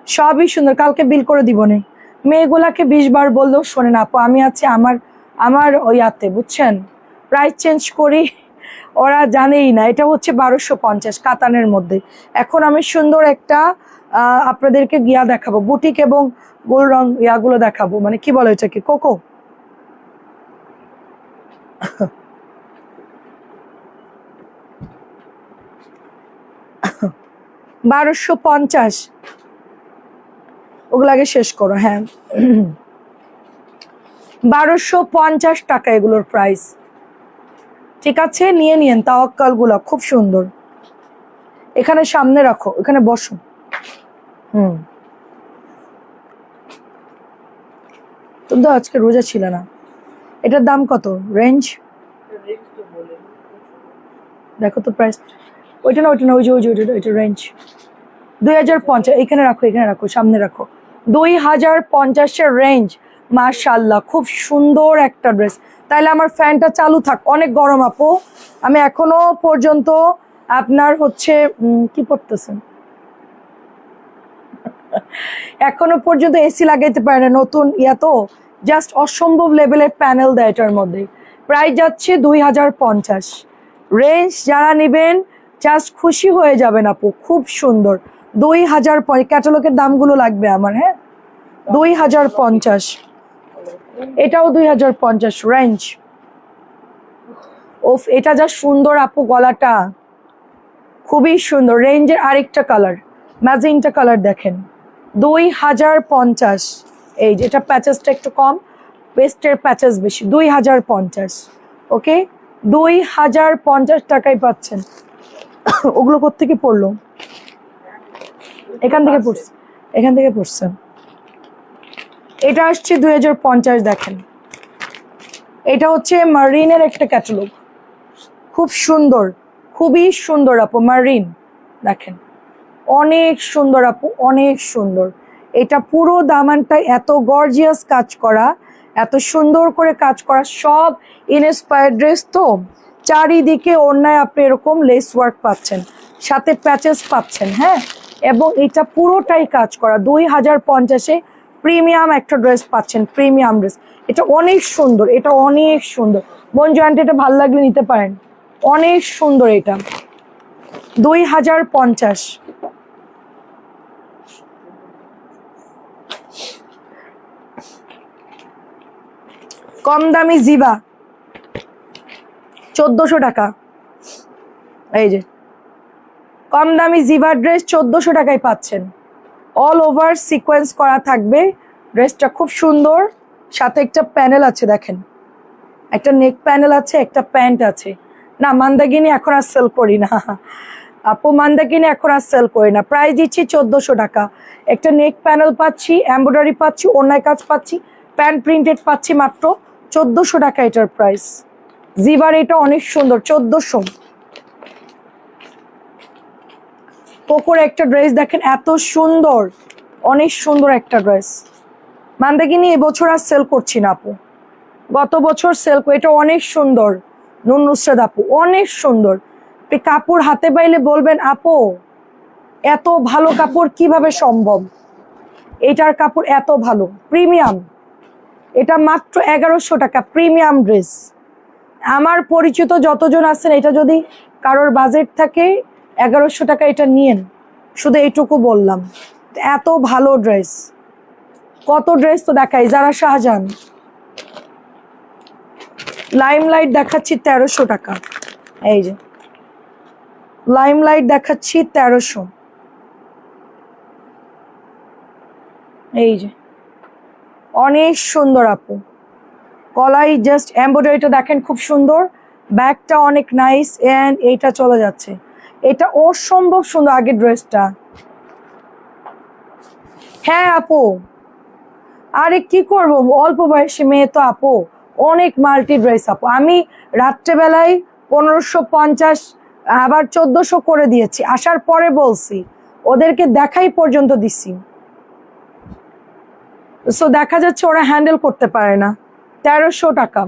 S1: সবই সুন্দর। কালকে বিল করে দিব না, মেয়েগুলাকে 20 বার বললেও শোনে না আপু। আমি আছি আমার আমার ওইয়াতে, বুঝছেন, প্রাইস চেঞ্জ করি, ওরা জানেই না। এটা হচ্ছে 1250 কাতানের মধ্যে। এখন আমি সুন্দর একটা আপনাদেরকে গিয়া দেখাবো, বুটিক এবং গোল রং ইয়াগুলো দেখাবো, মানে কি বলে এটাকে, কোকো। $1250, ওগুলো আগে শেষ করো, হ্যাঁ। 1250 টাকা এগুলোর প্রাইস, ঠিক আছে নিয়ে নিন। তাওয়াক্কাল গুলা খুব সুন্দর, এখানে সামনে রাখো, এখানে বসো। তুমি তো আজকে রোজা ছিল না। এটার দাম কত, রেঞ্জ দেখো তো, প্রাইস ওইটা না, ওইটা না, ওই যে ওইটা রেঞ্জ 2050। এখানে রাখো, এখানে রাখো, সামনে রাখো। 2050-এর রেঞ্জ, মাশাআল্লাহ খুব সুন্দর একটা ড্রেস। তাইলে আমার ফ্যানটা চালু থাক, অনেক গরম আপু। আমি এখনো পর্যন্ত আপনার হচ্ছে কি পড়তেছেন, এখনো পর্যন্ত এসি লাগাইতে পারে না, নতুন ইয়া তো, জাস্ট অসম্ভব লেভেলের প্যানেল দেয় এটার মধ্যে। প্রাইস যাচ্ছে 2050 রেঞ্জ। যারা নেবেন জাস্ট খুশি হয়ে যাবেন আপু, খুব সুন্দর। 2000 ক্যাটালগের দামগুলো লাগবে আমার, হ্যাঁ 2050, এটাও 2050 রেঞ্জ। ওফ এটা যা সুন্দর আপু, গলাটা খুবই সুন্দর। রেঞ্জের আরেকটা কালার ম্যাজেন্টা কালার দেখেন, 2050। এই যে এটা প্যাচেসটা একটু কম, ওয়েস্টের প্যাচেস বেশি, 2050। ওকে 2050 টাকায় পাচ্ছেন। ওগুলো কোত্থেকে পড়লো? এখান থেকে পড়ছে, এখান থেকে পড়ছে। এটা আসছে 2050 দেখেন। এটা হচ্ছে মারিনের একটা ক্যাটালগ, খুব সুন্দর, খুবই সুন্দর আপু। মারিন দেখেন, অনেক সুন্দর আপু, অনেক সুন্দর। এটা পুরো দামানটা এত গর্জিয়াস কাজ করা, এত সুন্দর করে কাজ করা, সব ইনস্পায়ার্ড ড্রেস তো। চারিদিকে ওড়নায় আপনি এরকম লেস ওয়ার্ক পাচ্ছেন, সাথে প্যাচেস পাচ্ছেন, হ্যাঁ। এবং এটা পুরোটাই কাজ করা। 2050-এ প্রিমিয়াম একটা ড্রেস পাচ্ছেন, প্রিমিয়াম ড্রেস। এটা অনেক সুন্দর, এটা অনেক সুন্দর। মঞ্জু আন্টি এটা ভালো লাগলে নিতে পারেন, অনেক সুন্দর। এটা 2050। কম দামি জিবা 1400 টাকা। এই যে কম দামি জিবা ড্রেস 1400 টাকায় পাচ্ছেন। অল ওভার সিকোয়েন্স করা থাকবে, ড্রেসটা খুব সুন্দর। সাথে একটা প্যানেল আছে দেখেন, একটা নেক প্যানেল আছে, একটা প্যান্ট আছে। না মান্দাকিনি এখন আর সেল করি না আপু, মান্দাকিনি এখন আর সেল করি না। প্রাইস দিচ্ছি 1400 টাকা। একটা নেক প্যানেল পাচ্ছি, এমব্রয়ডারি পাচ্ছি, ওড়নায় কাজ পাচ্ছি, প্যান্ট প্রিন্টেড পাচ্ছি মাত্র 1400 টাকা এটার প্রাইস। জিবার এটা অনেক সুন্দর, 1400। কোকোর একটা ড্রেস দেখেন, এত সুন্দর, অনেক সুন্দর একটা ড্রেস। মান্দাকিনি এবছর আর সেল করছি না আপু, গত বছর সেল করে। এটা অনেক সুন্দর, নুন নুসরাত আপু, অনেক সুন্দর। কাপড় হাতে পাইলে বলবেন আপু এত ভালো কাপড় কিভাবে সম্ভব। এটার কাপড় এত ভালো, প্রিমিয়াম। এটা মাত্র 1100 টাকা, প্রিমিয়াম ড্রেস। আমার পরিচিত যতজন আছেন, এটা যদি কারোর বাজেট থাকে 1100 টাকা এটা নিয়েন, শুধু এইটুকু বললাম। এত ভালো ড্রেস, কত ড্রেস তো দেখাই। যারা শাহজাহান লাইমলাইট দেখাচ্ছি 1300 টাকা। এই যে লাইমলাইট দেখাচ্ছি 1300। এই যে অনেক সুন্দর আপু, গলায় জাস্ট এমব্রয়ডারিটা দেখেন খুব সুন্দর, ব্যাগটা অনেক নাইস। এন্ড এইটা চলে যাচ্ছে, এটা অসম্ভব সুন্দর আগের ড্রেসটা। হ্যাঁ আপু, আরে কি করবো, অল্প বয়সী মেয়ে তো আপু, অনেক মাল্টি ড্রেস আপু। আমি রাত্রেবেলায় 1550 আবার 1400 করে দিয়েছি, আসার পরে বলছি ওদেরকে দেখাই পর্যন্ত দিছি। সো দেখা যাচ্ছে ওরা হ্যান্ডেল করতে পারে না। 1300 টাকা,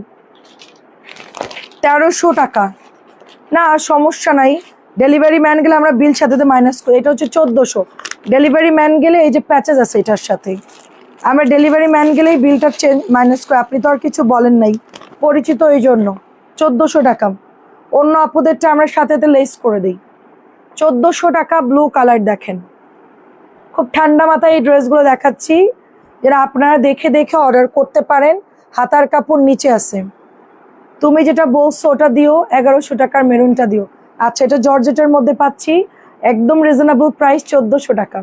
S1: 1300 টাকা। না সমস্যা নাই, ডেলিভারি ম্যান গেলে আমরা বিল সাথে মাইনাস করি। এটা হচ্ছে 1400। ডেলিভারি ম্যান গেলে এই যে প্যাচেস আছে এটার সাথে, আমরা ডেলিভারি ম্যান গেলেই বিলটা মাইনাস করে। আপনি তো আর কিছু বলেন নাই, পরিচিত এই জন্য 1400 টাকা। অন্য আপুদেরটা আমরা সাথে লেস করে দিই। 1400 টাকা ব্লু কালার দেখেন, খুব ঠান্ডা মাথায় এই ড্রেসগুলো দেখাচ্ছি, যেটা আপনারা দেখে দেখে অর্ডার করতে পারেন। হাতার কাপড় নিচে আছে। তুমি যেটা বলছো ওটা দিও, 1100 টাকার মেরুনটা দিও। আচ্ছা এটা জর্জেটের মধ্যে পাচ্ছি, একদম রিজনেবল প্রাইস 1400 টাকা।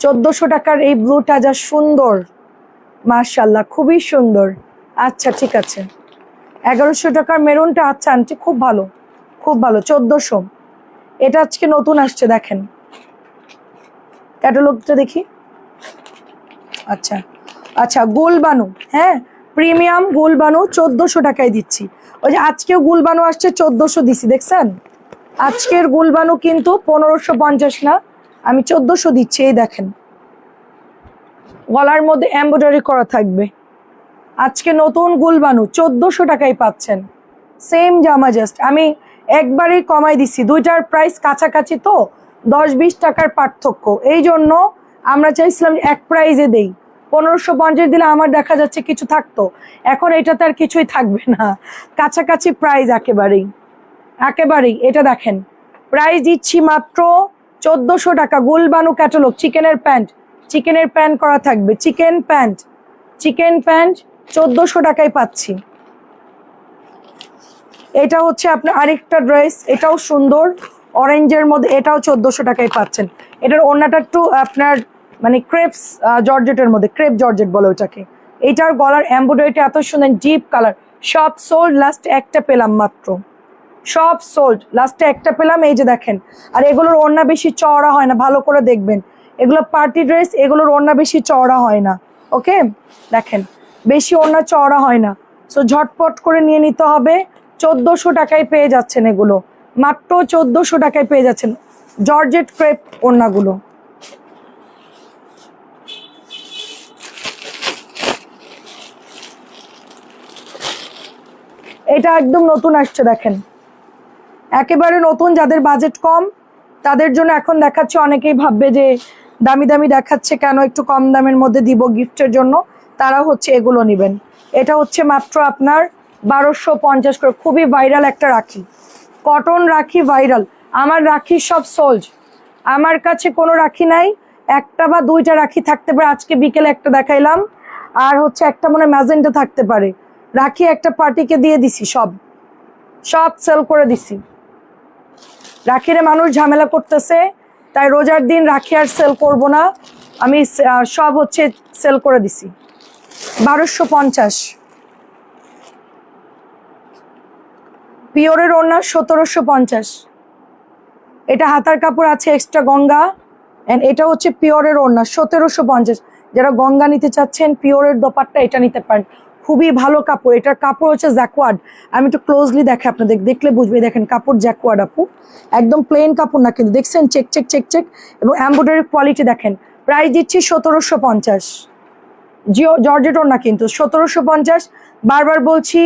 S1: 1400 টাকার এই ব্লুটা যা সুন্দর, মাশাআল্লাহ খুবই সুন্দর। আচ্ছা ঠিক আছে, 1100 টাকার মেরুনটা। আচ্ছা আন্টি খুব ভালো, খুব ভালো, 1400। এটা আজকে নতুন আসছে দেখেন, ক্যাটালগটা দেখি। আচ্ছা আচ্ছা, গুলবানু, হ্যাঁ প্রিমিয়াম গুলবানু 1400 টাকায় দিচ্ছি। ওই যে আজকেও গুলবানু আসছে, 1400 দিছি, দেখছেন। আজকের গুলবানু কিন্তু 1550 না, আমি 1400 দিচ্ছি। এই দেখেন গলার মধ্যে এমব্রয়ডারি করা থাকবে। আজকে নতুন গুলবানু 1400 টাকায় পাচ্ছেন। সেম জামা, জাস্ট আমি একবারেই কমাই দিচ্ছি, দুইটার প্রাইস কাছাকাছি তো 10-20 টাকার পার্থক্য। এই জন্য আমরা চাইছিলাম এক প্রাইজে দেই। 1550 দিলে আমার দেখা যাচ্ছে কিছু থাকতো, এখন এটাতে আর কিছুই থাকবে না, কাছাকাছি প্রাইস একেবারেই। এটা দেখেন, প্রাইস দিচ্ছি মাত্র 1400 টাকা। গুলবানু ক্যাটালগ চিকেনের প্যান্ট করা থাকবে, চিকেন প্যান্ট 1400 টাকায় পাচ্ছি। এটা হচ্ছে আপনার আরেকটা ড্রেস, এটাও সুন্দর অরেঞ্জের মধ্যে, এটাও 1400 টাকায় পাচ্ছেন। এটার ওড়নাটা একটু আপনার মানে ক্রেপস জর্জেটের মধ্যে, ক্রেপ জর্জেট বলে ওটাকে। এটার গলার এমব্রয়ডারিটা এত সুন্দর, ডিপ কালার। সব সোল্ড, লাস্ট একটা পেলাম মাত্র, সব সোল্ড, লাস্টে একটা পেলাম। এই যে দেখেন, আর এগুলোর ওড়না বেশি চওড়া হয় না, ভালো করে দেখবেন। এগুলো পার্টি ড্রেস, এগুলোর ওড়না বেশি চওড়া হয় না। ওকে, দেখেন বেশি ওড়না চওড়া হয় না, সো ঝটপট করে নিয়ে নিতে হবে। 1400 টাকায় পেয়ে যাচ্ছেন এগুলো, মাত্র 1400 টাকায় পেয়ে যাচ্ছেন জর্জেট ক্রেপ ওড়নাগুলো। এটা একদম নতুন আসছে, দেখেন একেবারে নতুন। যাদের বাজেট কম তাদের জন্য এখন দেখাচ্ছে, অনেকেই ভাববে যে দামি দামি দেখাচ্ছে কেন, একটু কম দামের মধ্যে দিব গিফটের জন্য, তারা হচ্ছে এগুলো নেবেন। এটা হচ্ছে মাত্র আপনার 1250 করে। খুবই ভাইরাল একটা রাখি, কটন রাখি ভাইরাল। আমার রাখি সব সোল্ড, আমার কাছে কোনো রাখি নাই, একটা বা দুইটা রাখি থাকতে পারে। আজকে বিকেলে একটা দেখাইলাম, আর হচ্ছে একটা মনে ম্যাজেন্টা থাকতে পারে। রাখি একটা পার্টিকে দিয়ে দিছি, সব সেল করে দিছি। রাখিরে মানুষ ঝামেলা করতেছে, তাই রোজার দিন রাখি আর সেল করব না, আমি সব হচ্ছে সেল করে দিছি। 1250। পিওরের ওড়না 1750। এটা হাতার কাপড় আছে এক্সট্রা গঙ্গা, এন্ড এটা হচ্ছে পিওরের ওড়না 1750। যারা গঙ্গা নিতে চাচ্ছেন, পিওরের দোপাট্টা এটা নিতে পারেন, খুবই ভালো কাপড়। এটার কাপড় হচ্ছে জ্যাকওয়ার্ড, আমি একটু ক্লোজলি দেখে আপনাদের, দেখলে বুঝবে। দেখেন কাপড় জ্যাকওয়ার্ড আপু, একদম প্লেন কাপড় না কিন্তু, দেখছেন চেক এবং এমব্রয়ডারি কোয়ালিটি দেখেন। প্রাইস দিচ্ছি 1750, জর্জেট ওড়না কিন্তু 1750। বারবার বলছি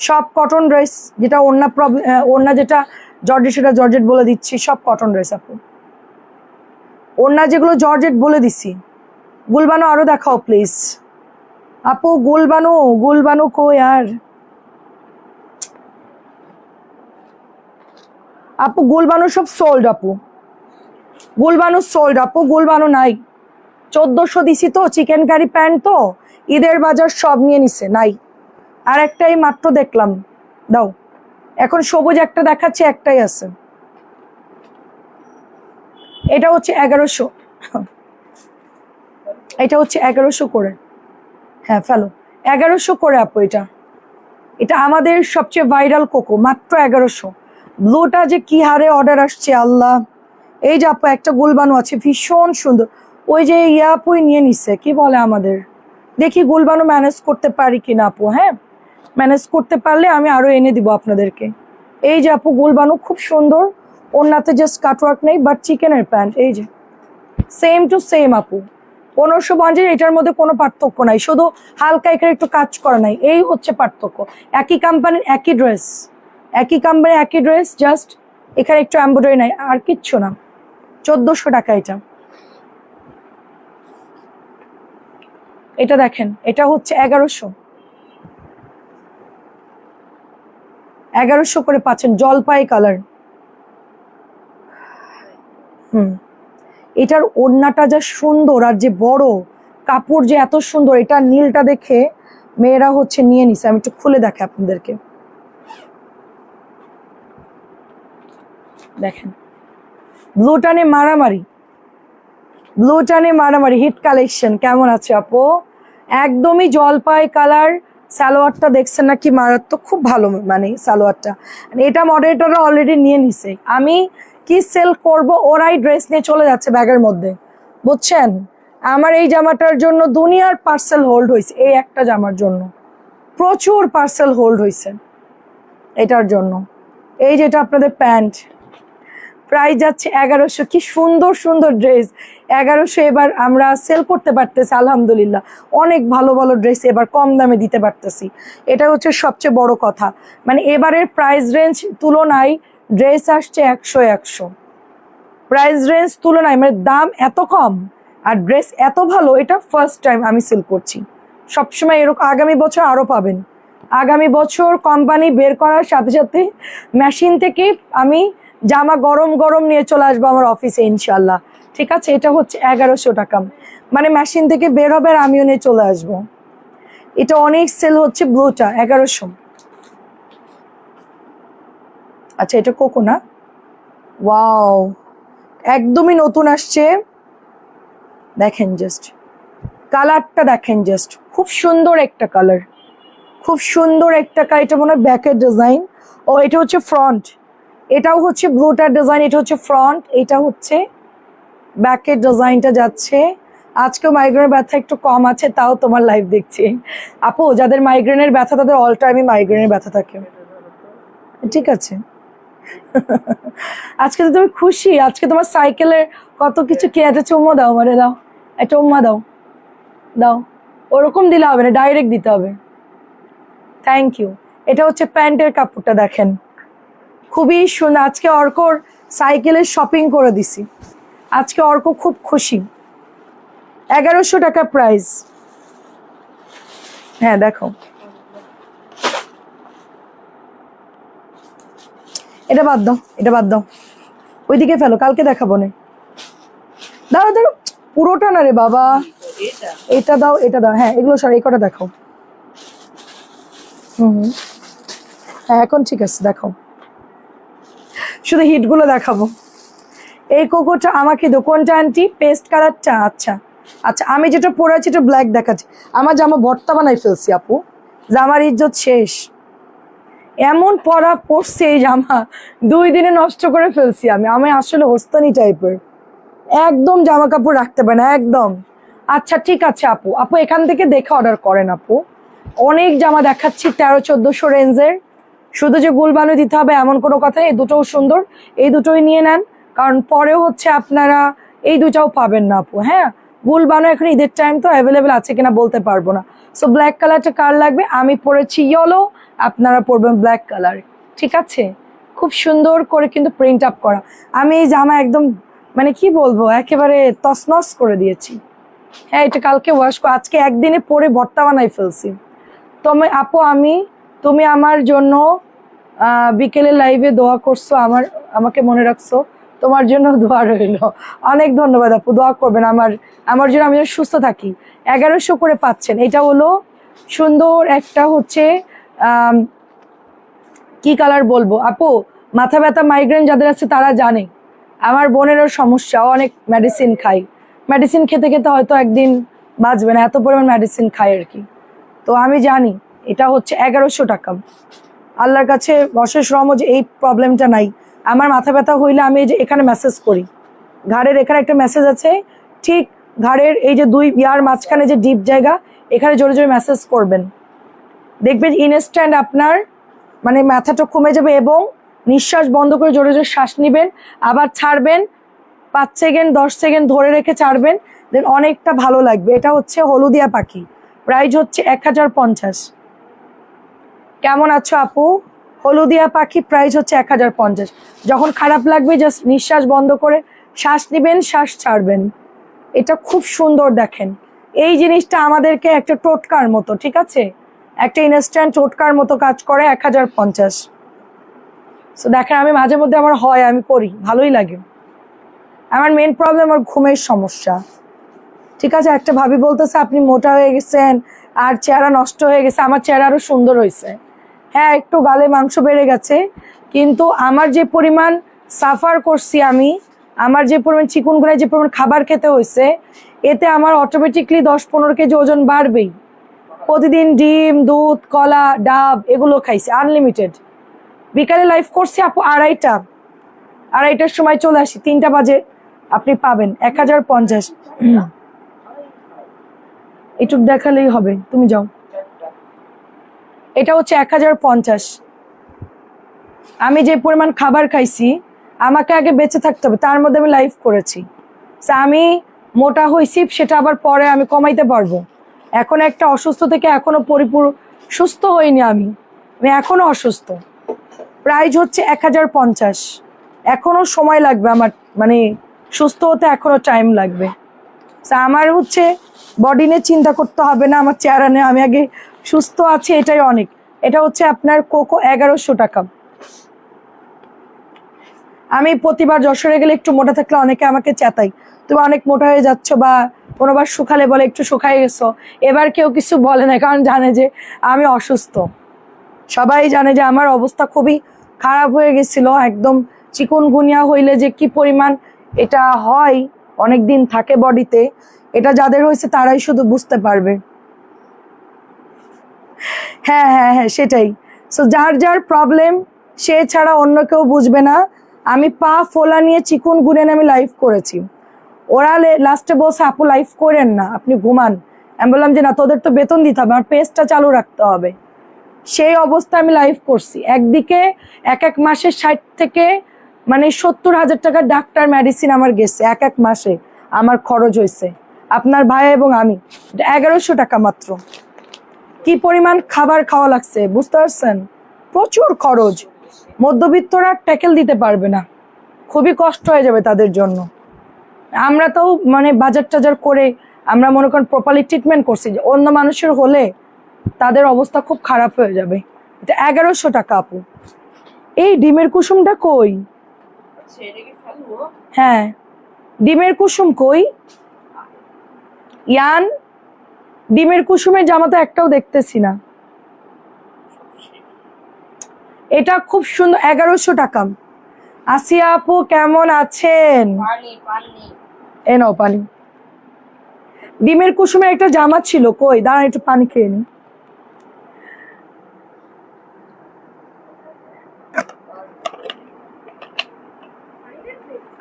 S1: সব কটন ড্রেস, যেটা ওড়না যেটা জর্জেট সেটা জর্জেট বলে দিচ্ছি, সব কটন ড্রেস আপু। ওড়না যেগুলো জর্জেট বলে দিচ্ছি। গুলবানু আরো দেখাও প্লিজ আপু, গুলবানু কই আর আপু? গুলবানু সব সোল্ড আপু, গুলবানু নাই। 1400 দিছি তো, চিকেন কারি প্যান্ট তো, ঈদের বাজার সব নিয়ে নিছে, নাই। আর একটাই মাত্র দেখলাম, দাও। এখন সবুজ একটা দেখাচ্ছে, একটাই আছে। এটা হচ্ছে 1100, এটা হচ্ছে 1100 করে। হ্যাঁ ফেলো, 1100 করে আপু। এটা আমাদের সবচেয়ে ভাইরাল কোকো, মাত্র 1100। ব্লুটা যে কি হারে অর্ডার আসছে আল্লাহ। এই যে আপু একটা গুলবানু আছে ভীষণ সুন্দর, ওই যে আপুই নিয়ে নিচ্ছে, কি বলে আমাদের, দেখি গুলবানু ম্যানেজ করতে পারি কিনা আপু। হ্যাঁ, ম্যানেজ করতে পারলে আমি আরো এনে দিব আপনাদেরকে। এই যে আপু গুলবানু খুব সুন্দর, ওড়নাতে জাস্ট কাটওয়ার্ক নেই, বাট চিকেনের প্যান্ট। এই যে সেম টু সেম আপু, 1550। এটার মধ্যে কোনো পার্থক্য নাই, শুধু হালকা এখানে একটু কাজ করা নাই, এই হচ্ছে পার্থক্য। একই কোম্পানির একই ড্রেস, জাস্ট এখানে একটু এমব্রয়ডারি নাই, আর কিচ্ছু না। 1400 টাকা এটা দেখেন, এটা হচ্ছে 1100 করে পাচ্ছেন, জলপাই কালার। এটার ওড়নাটা যা সুন্দর, আর যে বড় কাপড় যে এত সুন্দর, এটা নীলটা দেখে মেয়েরা হচ্ছে নিয়ে নিছে। আমি একটু খুলে দেখে আপনাদেরকে, দেখেন ব্লুটানে মারামারি হিট কালেকশন। কেমন আছে আপু? একদমই জলপাই কালার। সালোয়ারটা দেখছেন না কি মারাত্মক, খুব ভালো মানে সালোয়ারটা। এটা মডেলটা অলরেডি নিয়ে নিছে, আমি কি সেল করব, ওরাই ড্রেস নিয়ে চলে যাচ্ছে ব্যাগের মধ্যে, বুঝছেন? আমার এই জামাটার জন্য দুনিয়ার পার্সেল হোল্ড হয়েছে, এই একটা জামার জন্য প্রচুর পার্সেল হোল্ড হয়েছে এটার জন্য। এই যেটা আপনাদের প্যান্ট, প্রাইস যাচ্ছে 1100। কি সুন্দর সুন্দর ড্রেস, 1100 এবার আমরা সেল করতে পারতেছি আলহামদুলিল্লাহ। অনেক ভালো ভালো ড্রেস এবার কম দামে দিতে পারতেছি, এটা হচ্ছে সবচেয়ে বড় কথা। মানে এবারের প্রাইস রেঞ্জ তুলনায় ড্রেস আসছে 100 প্রাইস রেঞ্জ তুলনায় মানে দাম এত কম আর ড্রেস এত ভালো, এটা ফার্স্ট টাইম আমি সেল করছি। সবসময় এরকম আগামী বছর আরও পাবেন। আগামী বছর কোম্পানি বের করার সাথে সাথে মেশিন থেকে আমি জামা গরম গরম নিয়ে চলে আসবো আমার অফিসে ইনশাল্লাহ। ঠিক আছে, এটা হচ্ছে 1100 টাকা, মানে মেশিন থেকে বের হবে আর আমিও নিয়ে চলে আসবো। এটা অনেক সেল হচ্ছে, ব্লুটা 1100। আচ্ছা, এটা কোকো না? ওয়াও, একদমই নতুন আসছে। দেখেন জাস্ট কালারটা, দেখেন জাস্ট খুব সুন্দর একটা কালার, খুব সুন্দর একটা কালার। এটা মনে হয় ব্যাকের ডিজাইন, ও এটা হচ্ছে ফ্রন্ট। এটাও হচ্ছে ব্লুটার ডিজাইন, এটা হচ্ছে ফ্রন্ট, এটা হচ্ছে ব্যাকের ডিজাইনটা যাচ্ছে। আজকেও মাইগ্রেনের ব্যথা একটু কম আছে, তাও তোমার লাইভ দেখছি। আপু, যাদের মাইগ্রেনের ব্যথা তাদের অল টাইমই মাইগ্রেনের ব্যথা থাকে। ঠিক আছে, আজকে তো তুমি খুশি, আজকে তোমার সাইকেলের কত কিছু কে, একটা চুম্মা দাও, মানে দাও, একটা উম্মা দাও, দাও। ওরকম দিলে হবে না, ডাইরেক্ট দিতে হবে। Thank you. এটা হচ্ছে প্যান্টের কাপড়টা, দেখেন খুবই সুন্দর। আজকে অর্কর সাইকেলের শপিং করে দিছি, আজকে অর্ক খুব খুশি। 1100 টাকা প্রাইস। হ্যাঁ দেখো, এটা বাদ দাও, এটা বাদ দাও, ওইদিকে ফেলো, কালকে দেখাবো না। দাও দাও, পুরোটা না রে বাবা,
S2: এটা
S1: এটা দাও, এটা দাও। হ্যাঁ, এগুলো সব এই কটা দেখাও। হুম, হ্যাঁ এখন ঠিক আছে, দেখাও, শুধু হিটগুলো দেখাবো। এই কোকোটা আমাকে দো, কোনটা আন্টি? পেস্ট কালারটা? আচ্ছা আচ্ছা, আমি যেটা পরে আছি এটা ব্ল্যাক দেখাচ্ছি। আমার জামা ভর্তা বানাই ফেলছি আপু, জামার ইজ্জত শেষ। এমন পরা পড়ছে এই জামা, 2 দিনে নষ্ট করে ফেলছি আমি। আমি আসলে হোস্তানি টাইপের, একদম জামা কাপড় রাখতে পারে না একদম। আচ্ছা ঠিক আছে আপু, আপু এখান থেকে দেখে অর্ডার করেন আপু। অনেক জামা দেখাচ্ছি 1300-1400 রেঞ্জের। শুধু যে গুলবানু দিতে হবে এমন কোনো কথা নেই, এই দুটোও সুন্দর, এই দুটোই নিয়ে নেন, কারণ পরেও হচ্ছে আপনারা এই দুটাও পাবেন না আপু। হ্যাঁ, গুলবানু এখন ঈদের টাইম তো অ্যাভেলেবেল আছে কিনা বলতে পারবো না। সো ব্ল্যাক কালারটা কার লাগবে? আমি পরেছি ইয়েলো, আপনারা পরবেন ব্ল্যাক কালার। ঠিক আছে, খুব সুন্দর করে কিন্তু প্রিন্ট আপ করা। আমি এই জামা একদম মানে কি বলবো, একেবারে তছনছ করে দিয়েছি। হ্যাঁ, এটা কালকে ওয়াশ করে আজকে একদিনে পরে ভর্তা বানাই ফেলছি। তুমি আপু, তুমি আমার জন্য বিকেলে লাইভে দোয়া করছো, আমাকে মনে রাখছো, তোমার জন্য দোয়া রইল। অনেক ধন্যবাদ আপু, দোয়া করবেন আমার জন্য, আমি যেন সুস্থ থাকি। 1100 করে পাচ্ছেন। এটা হলো সুন্দর একটা হচ্ছে কি কালার বলবো আপু, মাথা ব্যথা মাইগ্রেন যাদের আছে তারা জানে। আমার বোনেরও সমস্যা, ও অনেক মেডিসিন খাই, মেডিসিন খেতে খেতে হয়তো একদিন বাঁচবে না, এত পরিমাণ মেডিসিন খাই আর কি। তো আমি জানি এটা হচ্ছে 1100 টাকা। আল্লাহর কাছে অশেষ রহমত যে এই প্রবলেমটা নাই। আমার মাথা ব্যথা হইলে আমি এই যে এখানে মেসেজ করি, ঘাড়ের এখানে একটা মেসেজ আছে, ঠিক ঘাড়ের এই যে 2 ইয়ার মাঝখানে যে ডিপ জায়গা, এখানে জোরে জোরে মেসেজ করবেন, দেখবেন ইনস্ট্যান্ট আপনার মানে মাথাটা কমে যাবে। এবং নিঃশ্বাস বন্ধ করে জোরে জোরে শ্বাস নেবেন, আবার ছাড়বেন, 5 সেকেন্ড 10 সেকেন্ড ধরে রেখে ছাড়বেন, দেন অনেকটা ভালো লাগবে। এটা হচ্ছে হলুদিয়া পাখি, প্রাইস হচ্ছে 1050। কেমন আছো আপু? হলুদিয়া পাখি প্রাইস হচ্ছে 1050। যখন খারাপ লাগবে জাস্ট নিঃশ্বাস বন্ধ করে শ্বাস নেবেন, শ্বাস ছাড়বেন। এটা খুব সুন্দর, দেখেন এই জিনিসটা আমাদেরকে একটা টোটকার মতো, ঠিক আছে, একটা ইনস্ট্যান্ট টোটকার মতো কাজ করে। 1050। সো দেখেন, আমি মাঝে মধ্যে আমার হয়, আমি করি, ভালোই লাগে। আমার মেন প্রবলেম আমার ঘুমের সমস্যা। ঠিক আছে, একটা ভাবি বলতেছে আপনি মোটা হয়ে গেছেন আর চেহারা নষ্ট হয়ে গেছে। আমার চেহারা আরো সুন্দর হয়েছে। হ্যাঁ, একটু গালে মাংস বেড়ে গেছে, কিন্তু আমার যে পরিমাণ সাফার করছি আমি, আমার যে পরিমাণ চিকুনগুনায় যে পরিমাণ খাবার খেতে হয়েছে, এতে আমার অটোমেটিকলি 10-15 কেজি ওজন বাড়বেই। প্রতিদিন ডিম, দুধ, কলা, ডাব এগুলো খাইছি আনলিমিটেড। বিকালে লাইভ করছি আপু 2:30টার সময় চলে আসি, 3টা বাজে আপনি পাবেন 1050। এটুক দেখালেই হবে, তুমি যাও। এটা হচ্ছে 1050। আমি যে পরিমাণ খাবার খাইছি, আমাকে আগে বেঁচে থাকতে হবে, তার মধ্যে আমি লাইভ করেছি। আমি মোটা হয়েছি, সেটা আবার পরে আমি কমাইতে পারবো। এখন একটা অসুস্থ থেকে এখনো পরিপূর্ণ সুস্থ হইনি আমি এখনো অসুস্থ। প্রাইস হচ্ছে 1050। এখনো সময় লাগবে আমার, মানে সুস্থ হতে এখনো টাইম লাগবে। আমার হচ্ছে বডি নিয়ে চিন্তা করতে হবে না, আমার চেহারা নিয়ে, আমি আগে সুস্থ আছি, এটাই অনেক। এটা হচ্ছে আপনার কোকো 1100 টাকা। আমি প্রতিবার যশোরে গেলে একটু মোটা থাকলে অনেকে আমাকে চেতাই, তুমি অনেক মোটা হয়ে যাচ্ছ, বা কোনোবার শুকালে বলে একটু শুকাই গেছো। এবার কেউ কিছু বলে না, কারণ জানে যে আমি অসুস্থ। সবাই জানে যে আমার অবস্থা খুবই খারাপ হয়ে গেছিল, একদম চিকুনগুনিয়া হইলে যে কি পরিমাণ এটা হয়, অনেক দিন থাকে বডিতে, এটা যাদের হয়েছে তারাই শুধু বুঝতে পারবে। হ্যাঁ হ্যাঁ হ্যাঁ, সেটাই। সো যার যার প্রবলেম সে ছাড়া অন্য কেউ বুঝবে না। আমি পা ফোলা নিয়ে চিকুনগুনিয়া আমি লাইভ করেছি, ওরা লাস্টে বলছে আপু লাইভ করেন না, আপনি ঘুমান। আমি বললাম যে না, তোদের তো বেতন দিতে হবে, আমার পেজটা চালু রাখতে হবে। সেই অবস্থা আমি লাইভ করছি। একদিকে এক মাসে 60 থেকে মানে 70,000 টাকার ডাক্তার মেডিসিন আমার গেছে, এক মাসে আমার খরচ হয়েছে, আপনার ভাই এবং আমি। 1100 টাকা মাত্র। কি পরিমাণ খাবার খাওয়া লাগছে বুঝতে পারছেন? প্রচুর খরচ। মধ্যবিত্তরা ট্যাকেল দিতে পারবে না, খুবই কষ্ট হয়ে যাবে তাদের জন্য। আমরা তো মানে বাজার টাজার করে আমরা মনে করেন প্রপারলি ট্রিটমেন্ট করছি, যে অন্য মানুষের হলে তাদের অবস্থা খুব খারাপ হয়ে যাবে। এটা 1100 টাকা আপু। এই ডিমের কুসুমটা কই?
S2: আচ্ছা, এটা কি ফেলবো?
S1: হ্যাঁ, ডিমের কুসুম কই? ইয়ান, ডিমের কুসুমের জামা তো একটাও দেখতেছি না। এটা খুব সুন্দর, 1100 টাকা। আসিয়া আপু কেমন আছেন?
S2: পানি পানি।
S1: এ নাও পানি। ডিমের কুসুমের একটা জামা ছিল কই, দাঁড়ান একটু পানি খেয়ে নি।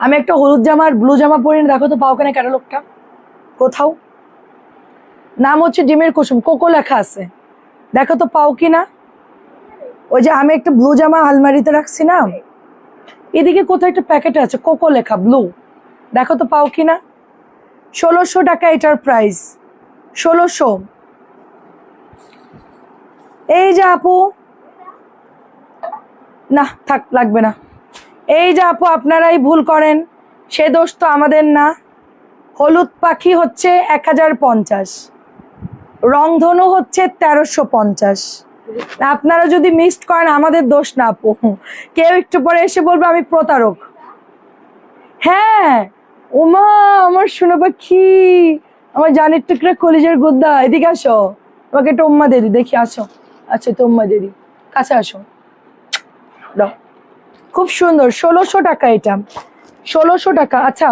S1: আমি একটা হলুদ জামা আর ব্লু জামা পরে নি, দেখো তো পাও কেন ক্যাটালগটা কোথাও? নাম হচ্ছে ডিমের কুসুম, কোকো লেখা আছে, দেখো তো পাও কি না? ওই যে আমি একটা ব্লু জামা আলমারিতে রাখছি না, এদিকে কোথাও একটা প্যাকেটে আছে কোকো লেখা ব্লু, দেখো তো পাও কি না? 1600 টাকা এটার প্রাইস, 1600। এই যে আপু, না থাক লাগবে না। এই যে আপু, আপনারাই ভুল করেন, সে দোষ তো আমাদের না। হলুদ পাখি হচ্ছে 1050, রংধনু হচ্ছে 1350। আপনারা যদি মিসড করেন আমাদের দোষ না আপু, কেউ একটু পরে এসে বলবে আমি প্রতারক। হ্যাঁ ওমা, আমার শোনো পাখি, আমার জানের টুকরা কলিজের গুদ্দা, এদিকে আসো, আমাকে একটা উম্মা দিয়ে দি দেখি, আসো। আচ্ছা তো উম্মা দিয়ে দি, কাছে আসো, দাও। খুব সুন্দর, 1600 টাকা এটা, 1600 টাকা। আচ্ছা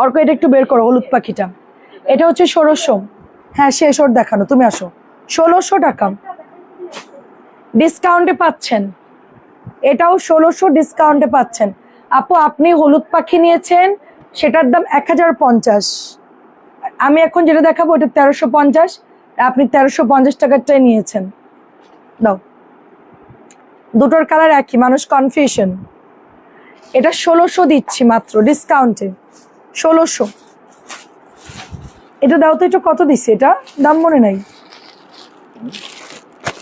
S1: অর্ক, এটা একটু বের করো হলুদ পাখিটা, এটা হচ্ছে 1600। হ্যাঁ শেষ ওর দেখানো, তুমি আসো। 1600 টাকা ডিসকাউন্টে পাচ্ছেন, এটাও 1600 ডিসকাউন্টে পাচ্ছেন। আপু আপনি হলুদ পাখি নিয়েছেন, সেটার দাম 1050। আমি এখন যেটা দেখাবো ওটা 1350, আপনি 1350 টাকারটাই নিয়েছেন। দাও, দুটোর কালার একই, মানুষ কনফিউশন। এটা 1600 দিচ্ছি মাত্র ডিসকাউন্টে, 1600। এটা দাও তো, এটা কত দিচ্ছে, এটা দাম মনে নাই,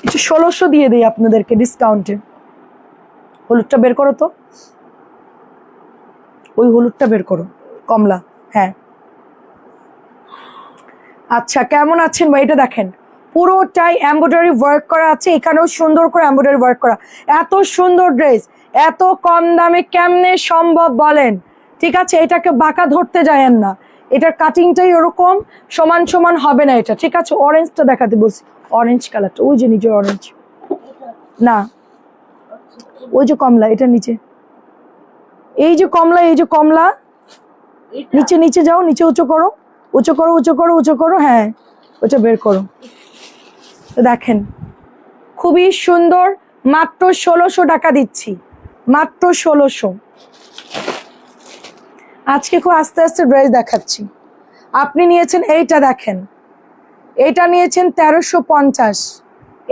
S1: এটা 1600 দিয়ে দিই আপনাদেরকে ডিসকাউন্টে। হলুদটা বের করো তো, ওই হলুদটা বের করো, কমলা। হ্যাঁ আচ্ছা, কেমন আছেন ভাই? এটা দেখেন পুরোটাই এমব্রয়ডারি ওয়ার্ক করা আছে, এখানেও সুন্দর করে এমব্রয়ডারি ওয়ার্ক করা। এত সুন্দর ড্রেস এত কম দামে কেমনে সম্ভব বলেন? ঠিক আছে, এটাকে বাঁকা ধরতে যায়েন না, এটার কাটিংটাই ওরকম, সমান সমান হবে না এটা। ঠিক আছে, অরেঞ্জটা দেখাতে বলছি, অরেঞ্জ কালারটা, ওই যে নিচে অরেঞ্জ, না ওই যে কমলা, এটা নিচে, এই যে কমলা, এই যে কমলা, নিচে নিচে যাও, নিচে উঁচু করো, উঁচু করো, উঁচু করো, উঁচু করো, হ্যাঁ ওটা বের করো। তো দেখেন খুবই সুন্দর, মাত্র 1600 টাকা দিচ্ছি, মাত্র 1600। আজকে খুব আস্তে আস্তে ড্রেস দেখাচ্ছি। আপনি নিয়েছেন এইটা, দেখেন এইটা নিয়েছেন 1350,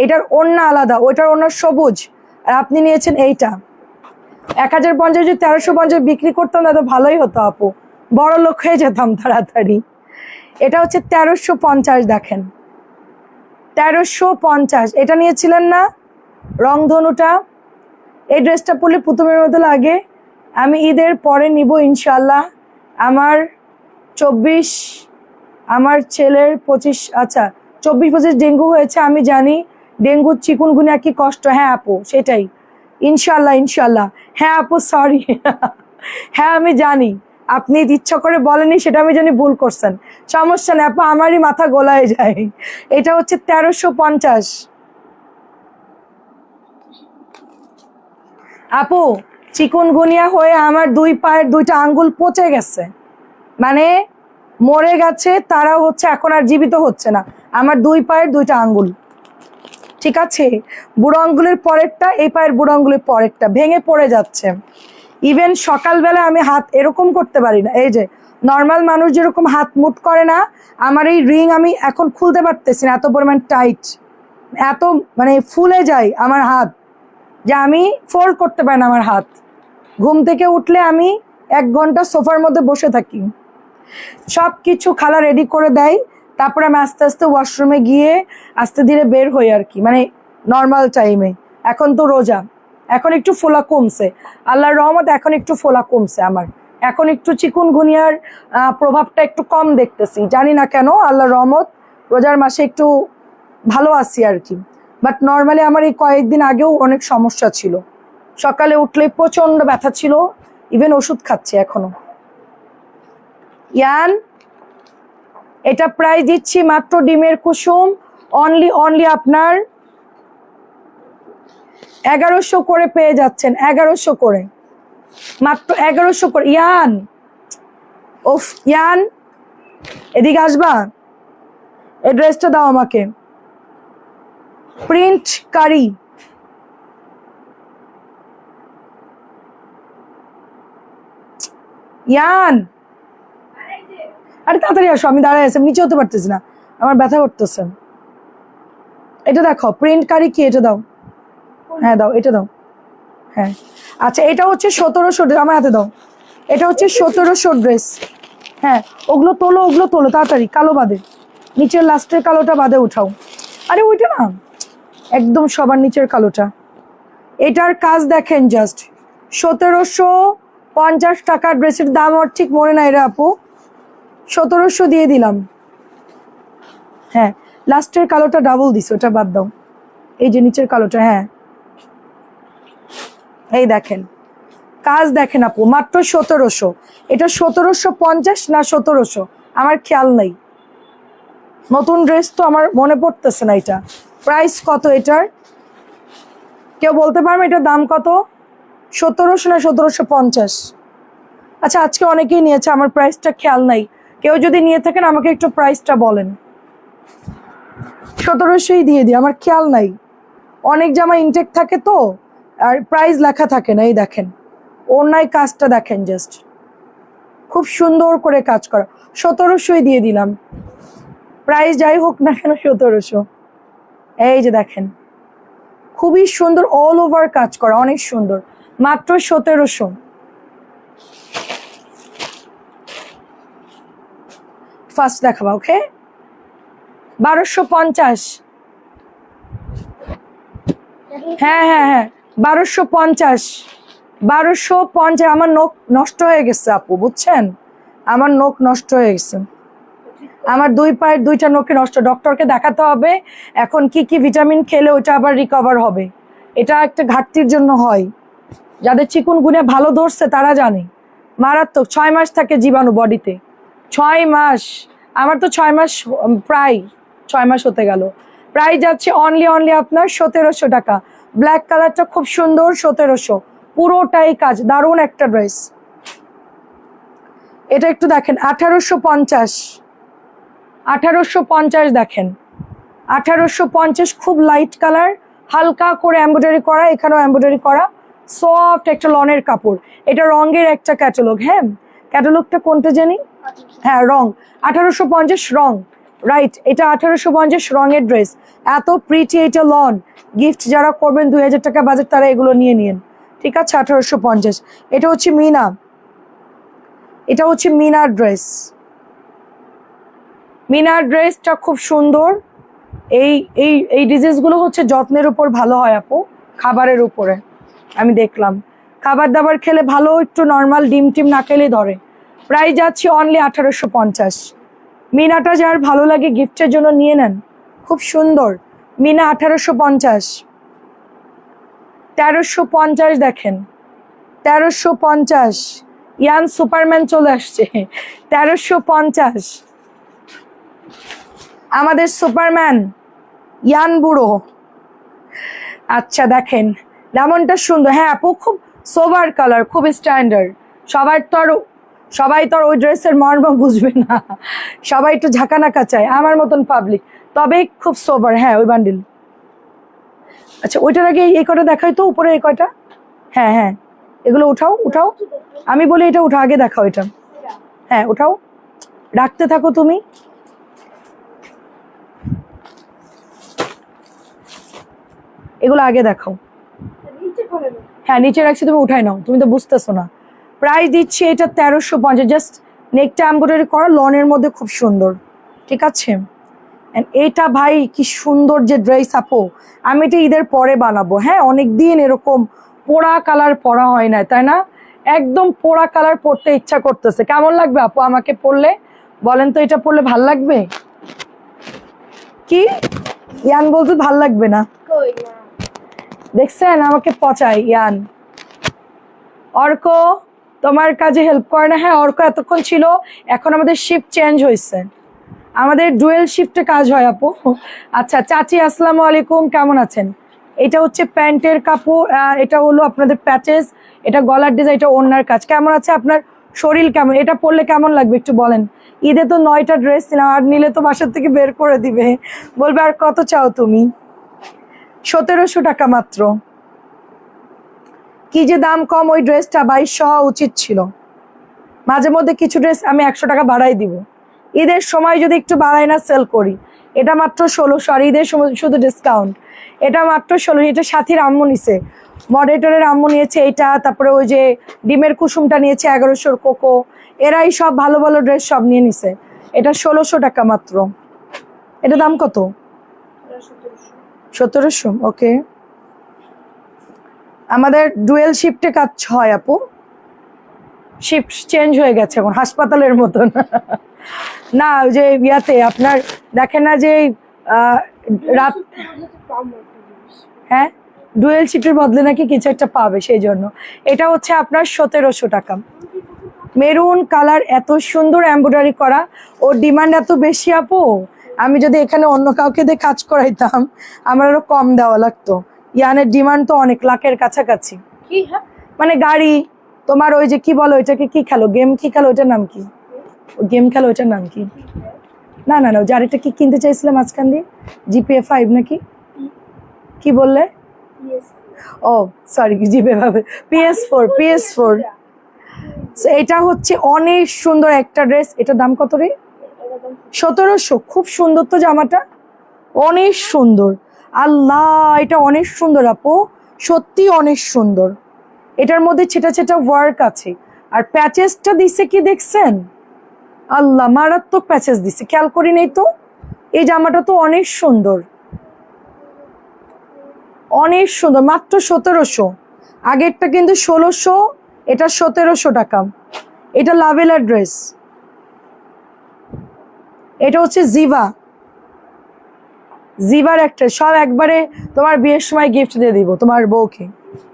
S1: এটার ওড়না আলাদা, ওইটার ওড়না সবুজ, আর আপনি নিয়েছেন এইটা 1050। যদি 1350 বিক্রি করতাম তাহলে ভালোই হতো আপু, বড় লোক হয়ে যেতাম তাড়াতাড়ি। এটা হচ্ছে 1350, দেখেন 1350। এটা নিয়েছিলেন না রংধনুটা? এই ড্রেসটা পরলে পুতুমের মতো লাগে, আমি ঈদের পরে নিব ইনশাল্লাহ। আমার 24, আমার ছেলের 25, আচ্ছা 24-25 ডেঙ্গু হয়েছে। আমি জানি ডেঙ্গু চিকুনগুনিয়া কি কষ্ট। হ্যাঁ আপু, সেটাই। ইনশাল্লাহ ইনশাল্লাহ। হ্যাঁ আপু সরি। হ্যাঁ আমি জানি, আপনি ইচ্ছা করে বলেনি, সেটা আমি জানি, ভুল করছেন। সমস্যা নেই আপু, আমারই মাথা গোলায় যায়। এটা হচ্ছে 1350। আপু চিকুনগুনিয়া হয়ে আমার 2 পায়ের 2টা আঙ্গুল পচে গেছে, মানে মরে গেছে। তারাও হচ্ছে এখন আর জীবিত হচ্ছে না। আমার 2 পায়ের 2টা আঙ্গুল, ঠিক আছে, বুড়ো আঙ্গুলের পরেরটা, এই পায়ের বুড়ো আঙ্গুলের পরেরটা ভেঙে পড়ে যাচ্ছে। ইভেন সকালবেলা আমি হাত এরকম করতে পারি না। এই যে নর্মাল মানুষ যেরকম হাত মুট করে না, আমার এই রিং আমি এখন খুলতে পারতেছি না, এত পরিমাণ টাইট, এত মানে ফুলে যায় আমার হাত, যে আমি ফোল্ড করতে পারি না আমার হাত। ঘুম থেকে উঠলে আমি 1 ঘন্টা সোফার মধ্যে বসে থাকি। সব কিছু খালা রেডি করে দেয়, তারপরে আমি আস্তে আস্তে ওয়াশরুমে গিয়ে আস্তে ধীরে বের হই আর কি, মানে নর্মাল টাইমে। এখন তো রোজা, এখন একটু ফোলা কমছে, আল্লাহর রহমত, এখন একটু ফোলা কমছে আমার। এখন একটু চিকুনগুনিয়ার প্রভাবটা একটু কম দেখতেছি, জানি না কেন। আল্লাহর রহমত, রোজার মাসে একটু ভালো আছি আর কি। বাট নর্মালি আমার এই কয়েকদিন আগেও অনেক সমস্যা ছিল, সকালে উঠলে প্রচণ্ড ব্যথা ছিল, ইভেন ওষুধ খাচ্ছি এখনো। ইয়ান, এটা প্রাইস দিচ্ছি মাত্র ডিমের কুসুম অনলি আপনার 1100 করে পেয়ে যাচ্ছেন, 1100 করে, মাত্র 1100 করে। ইয়ান, ওফ ইয়ান, এদিকে আসবা, এই ড্রেসটা দাও আমাকে, প্রিন্ট কারি। ইয়ান, আরে তাড়াতাড়ি আসো, আমি দাঁড়ায় আছি, নিচে হতে পারতেছি না, আমার ব্যথা করতেছে। এটা দেখো, প্রিন্ট কারি কি, এটা দাও। হ্যাঁ দাও, এটা দাও। হ্যাঁ আচ্ছা, এটা হচ্ছে 1700, আমার হাতে দাও। এটা হচ্ছে 1700 ড্রেস। হ্যাঁ ওগুলো তোলো, ওগুলো তোলো তাড়াতাড়ি, কালো বাদে, নিচের লাস্টের কালোটা বাদে উঠাও। আরে ওইটা না, একদম সবার নিচের কালোটা। এটার কাজ দেখেন, জাস্ট 1750 টাকার ড্রেসের দাম আমার ঠিক মনে নাই রে আপু, 1700 দিয়ে দিলাম। হ্যাঁ লাস্টের কালোটা ডাবল দিছে, ওটা বাদ দাও। এই যে নিচের কালোটা, হ্যাঁ এই দেখেন, কাজ দেখেন আপু, মাত্র 1700। এটা 1750 না 1700 আমার খেয়াল নাই, নতুন ড্রেস তো আমার মনে পড়তেছে না। এটা প্রাইস কত এটার, কেউ বলতে পারবে এটার দাম কত? 1700 না 1750? আচ্ছা আজকে অনেকেই নিয়েছে, আমার প্রাইসটা খেয়াল নাই, কেউ যদি নিয়ে থাকেন আমাকে একটু প্রাইসটা বলেন। 1700ই দিয়ে দিই, আমার খেয়াল নাই, অনেক জামা ইনটেক থাকে তো, আর প্রাইস লেখা থাকে না। এই দেখেন ওনাই কাজটা দেখেন, জাস্ট খুব সুন্দর করে কাজ করা, 1700ই দিয়ে দিলাম। প্রাইস যাই হোক না কেন 1700। এই যে দেখেন, খুবই সুন্দর, অল ওভার কাজ করা, অনেক সুন্দর, মাত্র 1700। ফার্স্ট দেখাবা, ওকে। 1250। হ্যাঁ হ্যাঁ হ্যাঁ 1250, 1250। আমার নখ নষ্ট হয়ে গেছে আপু, বুঝছেন, আমার নখ নষ্ট হয়ে গেছে, আমার 2 পায়ের 2টা নখে নষ্ট, ডক্টরকে দেখাতে হবে এখন কি কি ভিটামিন খেলে ওটা আবার রিকভার হবে। এটা একটা ঘাটতির জন্য হয়, যাদের চিকুনগুনিয়া ভালো ধরছে তারা জানে, মারাত্মক। 6 মাস থাকে জীবাণু বডিতে, 6 মাস। আমার তো 6 মাস, প্রায় 6 মাস হতে গেল। প্রাইস যাচ্ছে অনলি আপনার 1700 টাকা। ব্ল্যাক কালারটা খুব সুন্দর, 1700, পুরোটাই কাজ, দারুণ একটা ড্রেস। এটা একটু দেখেন, 1850, 1850 দেখেন, 1850, খুব লাইট কালার, হালকা করে এমব্রয়ডারি করা, এখানেও এমব্রয়ডারি করা, সফট একটা লনের কাপড়। এটা রঙের একটা ক্যাটালগ। হ্যাঁ ক্যাটালগটা কোনটা জানি, হ্যাঁ রং, 1850 রং, রাইট। এটা 1850 রঙের ড্রেস, এত প্রিটি, এটা লন। গিফট যারা করবেন 2000 টাকা বাজেট, তারা এগুলো নিয়ে নিন, ঠিক আছে। 1850। এটা হচ্ছে মিনা, এটা হচ্ছে মিনার ড্রেস, মিনার ড্রেসটা খুব সুন্দর। এই এই এই ডিজিজগুলো হচ্ছে যত্নের উপর ভালো হয় আপু, খাবারের উপরে আমি দেখলাম। খাবার দাবার খেলে ভালো, একটু নর্মাল ডিম টিম না খেলে ধরে। প্রাইস যাচ্ছে অনলি 1850। মিনাটা যার ভালো লাগে গিফটের জন্য নিয়ে নেন, খুব সুন্দর মিনা। 1850, 1350 দেখেন, 1350। ইয়ান সুপারম্যান চলে আসছে, 1350 আমাদের সুপারম্যান ইয়ান বুড়ো। আচ্ছা দেখেন লেমনটা সুন্দর। হ্যাঁ আপু, খুব সোবার কালার, খুব স্ট্যান্ডার্ড। সবাই তো আর ওই ড্রেসের মর্ম বুঝবে না, সবাই একটু ঝাঁকানাকা চায়, আমার মতন পাবলিক, তবে খুব সোবার। হ্যাঁ ওই বান্ডিল। আচ্ছা ওইটার আগে এই কটা দেখাই তো, উপরে এই কয়টা। হ্যাঁ হ্যাঁ এগুলো উঠাও উঠাও, আমি বলি এটা উঠাও, আগে দেখাও এটা। হ্যাঁ উঠাও, রাখতে থাকো তুমি। এগুলো আগে দেখাও। হ্যাঁ নিচে রাখছি, তুমি উঠাই নাও, তুমি তো বুঝতেছো না। প্রাইস দিচ্ছি এটা 1350। জাস্ট নেকটা এমব্রয়ডারি করা, লনের মধ্যে খুব সুন্দর, ঠিক আছে। এইটা ভাই কি সুন্দর যে ড্রেস আপু, আমি এটা ঈদের পরে বানাবো। হ্যাঁ অনেকদিন এরকম পোড়া কালার পরা হয় না, তাই না? একদম পোড়া কালার পরতে ইচ্ছা করতেছে। কেমন লাগবে আপু আমাকে পরলে বলেন তো? এটা পরলে ভাল লাগবে কি? ইয়ান বলতে ভাল লাগবে না, দেখছেন আমাকে পচায় ইয়ান। অর্ক তোমার কাজে হেল্প করে না? হ্যাঁ অর্ক এতক্ষণ ছিল, এখন আমাদের শিফট চেঞ্জ হয়েছে, আমাদের ডুয়েল শিফটে কাজ হয় আপু। আচ্ছা চাচি আসসালামু আলাইকুম, কেমন আছেন? এটা হচ্ছে প্যান্টের কাপড়, এটা হলো আপনাদের প্যাচেস, এটা গলার ডিজাইন, এটা ওড়নার কাজ। কেমন আছে আপনার শরীর? কেমন এটা পরলে কেমন লাগবে একটু বলেন? ঈদে তো 9টা ড্রেস ছিলাম, আর নিলে তো বাসার থেকে বের করে দিবে, বলবে আর কত চাও তুমি। 1700 টাকা মাত্র। কি যে দাম কম, ওই ড্রেসটা 2200 হওয়া উচিত ছিল। মাঝে মধ্যে কিছু ড্রেস আমি 100 টাকা বাড়াই দিব, ঈদের সময় যদি একটু বাড়াই না সেল করি। এটা মাত্র 1600, আর ঈদের সময় শুধু ডিসকাউন্ট। এটা মাত্র 16। এটা সাথীর আম্মু নিছে, মডারেটরের আম্মু নিয়েছে এটা, তারপরে ওই যে ডিমের কুসুমটা নিয়েছে 1100, কোকো, এরাই সব ভালো ভালো ড্রেস সব নিয়ে নিছে। এটা 1600 টাকা মাত্র। এটা দাম কত? 1700। ওকে, আমাদের ডুয়েল শিফটে কাজ হয় আপু, শিফট চেঞ্জ হয়ে গেছে এখন হাসপাতালের মতন। না ওই যে ইয়াতে আপনার দেখেন না যে রাত, হ্যাঁ ডুয়েল শিফটের বদলে নাকি কিছু একটা পাবে, সেই জন্য। এটা হচ্ছে আপনার 1700 টাকা। মেরুন কালার, এত সুন্দর এমব্রয়ডারি করা, ওর ডিমান্ড এত বেশি আপু। আমি যদি এখানে অন্য কাউকে দিয়ে কাজ করাইতাম আমার আরো কম দেওয়া লাগতো। ইয়ানের ডিমান্ড তো অনেক, লাখের কাছাকাছি। মানে গাড়ি, তোমার ওই যে কি বলো ওইটাকে, কি খেলো গেম, কি খেলো ওইটার নাম কি? গেম খেলো ওইটার নাম কি? না না না, ওই যে আরেকটা কি কিনতে চাইছিলাম মাঝখান দিয়ে, জিপিএ 5 নাকি কি বললে? ও সরি, জিপিএ 5, PS4। এটা হচ্ছে অনেক সুন্দর একটা ড্রেস। এটার দাম কত রে? 1700। খুব সুন্দর তো জামাটা, অনেক সুন্দর। আল্লাহ এটা অনেক সুন্দর আপু, সত্যি অনেক সুন্দর। এটার মধ্যে ছেটা ছেটা ওয়ার্ক আছে, আর প্যাচেসটা দিছে কি দেখছেন? আল্লাহ মারাত্মক প্যাচেস দিছে, খেয়াল করি নেই তো। এই জামাটা তো অনেক সুন্দর, অনেক সুন্দর, মাত্র 1700। আগেরটা কিন্তু 1600, এটা 1700 টাকা। এটা লাভেলার ড্রেস, এটা হচ্ছে জিবার একটা, সব একবারে তোমার বিয়ের সময় গিফট দিয়ে দিব তোমার বউকে,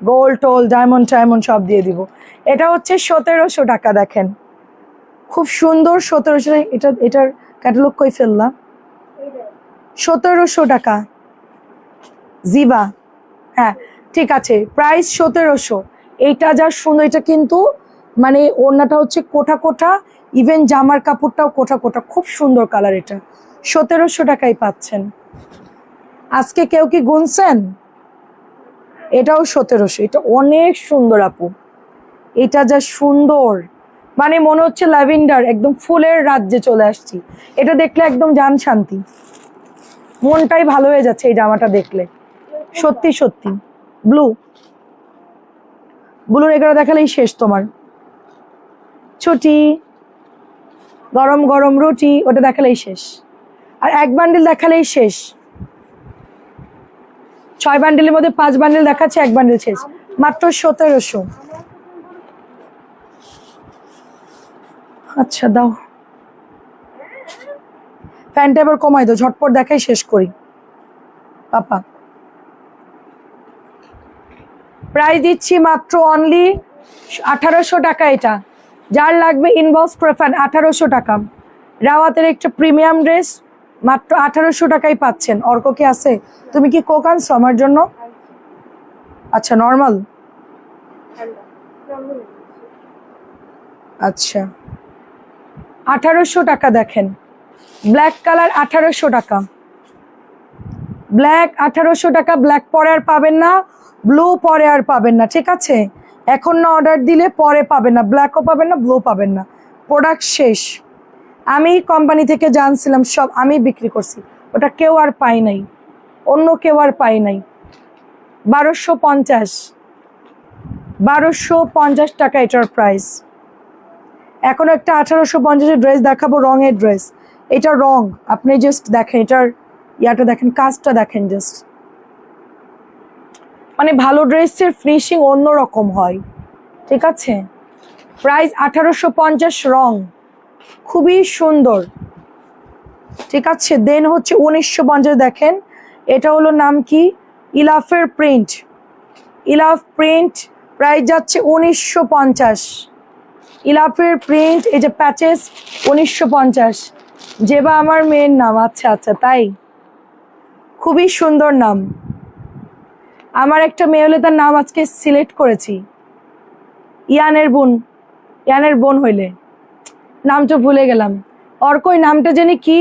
S1: গোল্ড টোল ডায়মন্ড টায়মন্ড সব দিয়ে দিব। এটা হচ্ছে 1700 টাকা। দেখেন খুব সুন্দর, 1700। এটার ক্যাটালগ কই ফেললাম? 1700 টাকা জিবা। হ্যাঁ ঠিক আছে, প্রাইস 1700। এইটা যা সুন্দর, এটা কিন্তু মানে ওড়নাটা হচ্ছে কোঠা কোঠা, ইভেন জামার কাপড়টাও কোঠা কোঠা, খুব সুন্দর কালার। এটা 1700 টাকায় পাচ্ছেন। আজকে কেউ কি গুনছেন? এটাও 1700। এটা অনেক সুন্দর আপু, এটা যা সুন্দর, মানে মনে হচ্ছে ল্যাভেন্ডার, একদম ফুলের রাজ্যে চলে আসছি। এটা দেখলে একদম জান শান্তি, মনটাই ভালো হয়ে যাচ্ছে এই জামাটা দেখলে, সত্যি সত্যি। ব্লুর এগুলো দেখালেই শেষ তোমার। ছুটি, গরম গরম রুটি, ওটা দেখালেই শেষ। আর এক বান্ডিল দেখালেই শেষ। 6 বান্ডিলের মধ্যে 5 বান্ডিল দেখাচ্ছে, এক বান্ডিল শেষ। মাত্র 1700। আচ্ছা দাও, ফ্যানটা এবার কমাই দাও, ঝটপট দেখাই শেষ করি পাপা। প্রাইস দিচ্ছি মাত্র অনলি 1800 টাকা। এটা যার লাগবে ইনবক্স করে ফেন, 1800 টাকা। রাওয়াতের একটা প্রিমিয়াম ড্রেস মাত্র 1800 টাকাই পাচ্ছেন। অর্ক কি আছে? তুমি কি কোক আনছো আমার জন্য? আচ্ছা নর্মাল, আচ্ছা 1800 টাকা। দেখেন ব্ল্যাক কালার 1800 টাকা, ব্ল্যাক 1800 টাকা। ব্ল্যাক পরে আর পাবেন না, ব্লু পরে আর পাবেন না, ঠিক আছে? এখন না অর্ডার দিলে পরে পাবেন না, ব্ল্যাকও পাবেন না, ব্লু পাবেন না, প্রোডাক্ট শেষ। আমি কোম্পানি থেকে জানছিলাম, সব আমি বিক্রি করছি, ওটা কেউ আর পাই নাই, অন্য কেউ আর পাই নাই। 1250, 1250 টাকা এটার প্রাইস। এখন একটা 1850-এর ড্রেস দেখাবো, রঙের ড্রেস। এটা রং, আপনি জাস্ট দেখেন এটার ইয়াটা দেখেন, কাজটা দেখেন জাস্ট, মানে ভালো ড্রেসের ফিনিশিং অন্যরকম হয়, ঠিক আছে? প্রাইস 1850, রং খুবই সুন্দর, ঠিক আছে? দেন হচ্ছে 1950। দেখেন এটা হলো নাম কি, ইলাফের প্রিন্ট, ইলাফ প্রিন্ট। প্রাইস যাচ্ছে 1950, ইলাফের প্রিন্ট। এই যে প্যাচেস 1950। যেবা আমার মেয়ের নাম, আচ্ছা আচ্ছা তাই, খুবই সুন্দর নাম। আমার একটা মেয়ে হলে তার নাম আজকে সিলেক্ট করেছি, ইয়ানের বোন, ইয়ানের বোন হইলে, নামটা ভুলে গেলাম। অর্ক ওই নামটা জানি কি,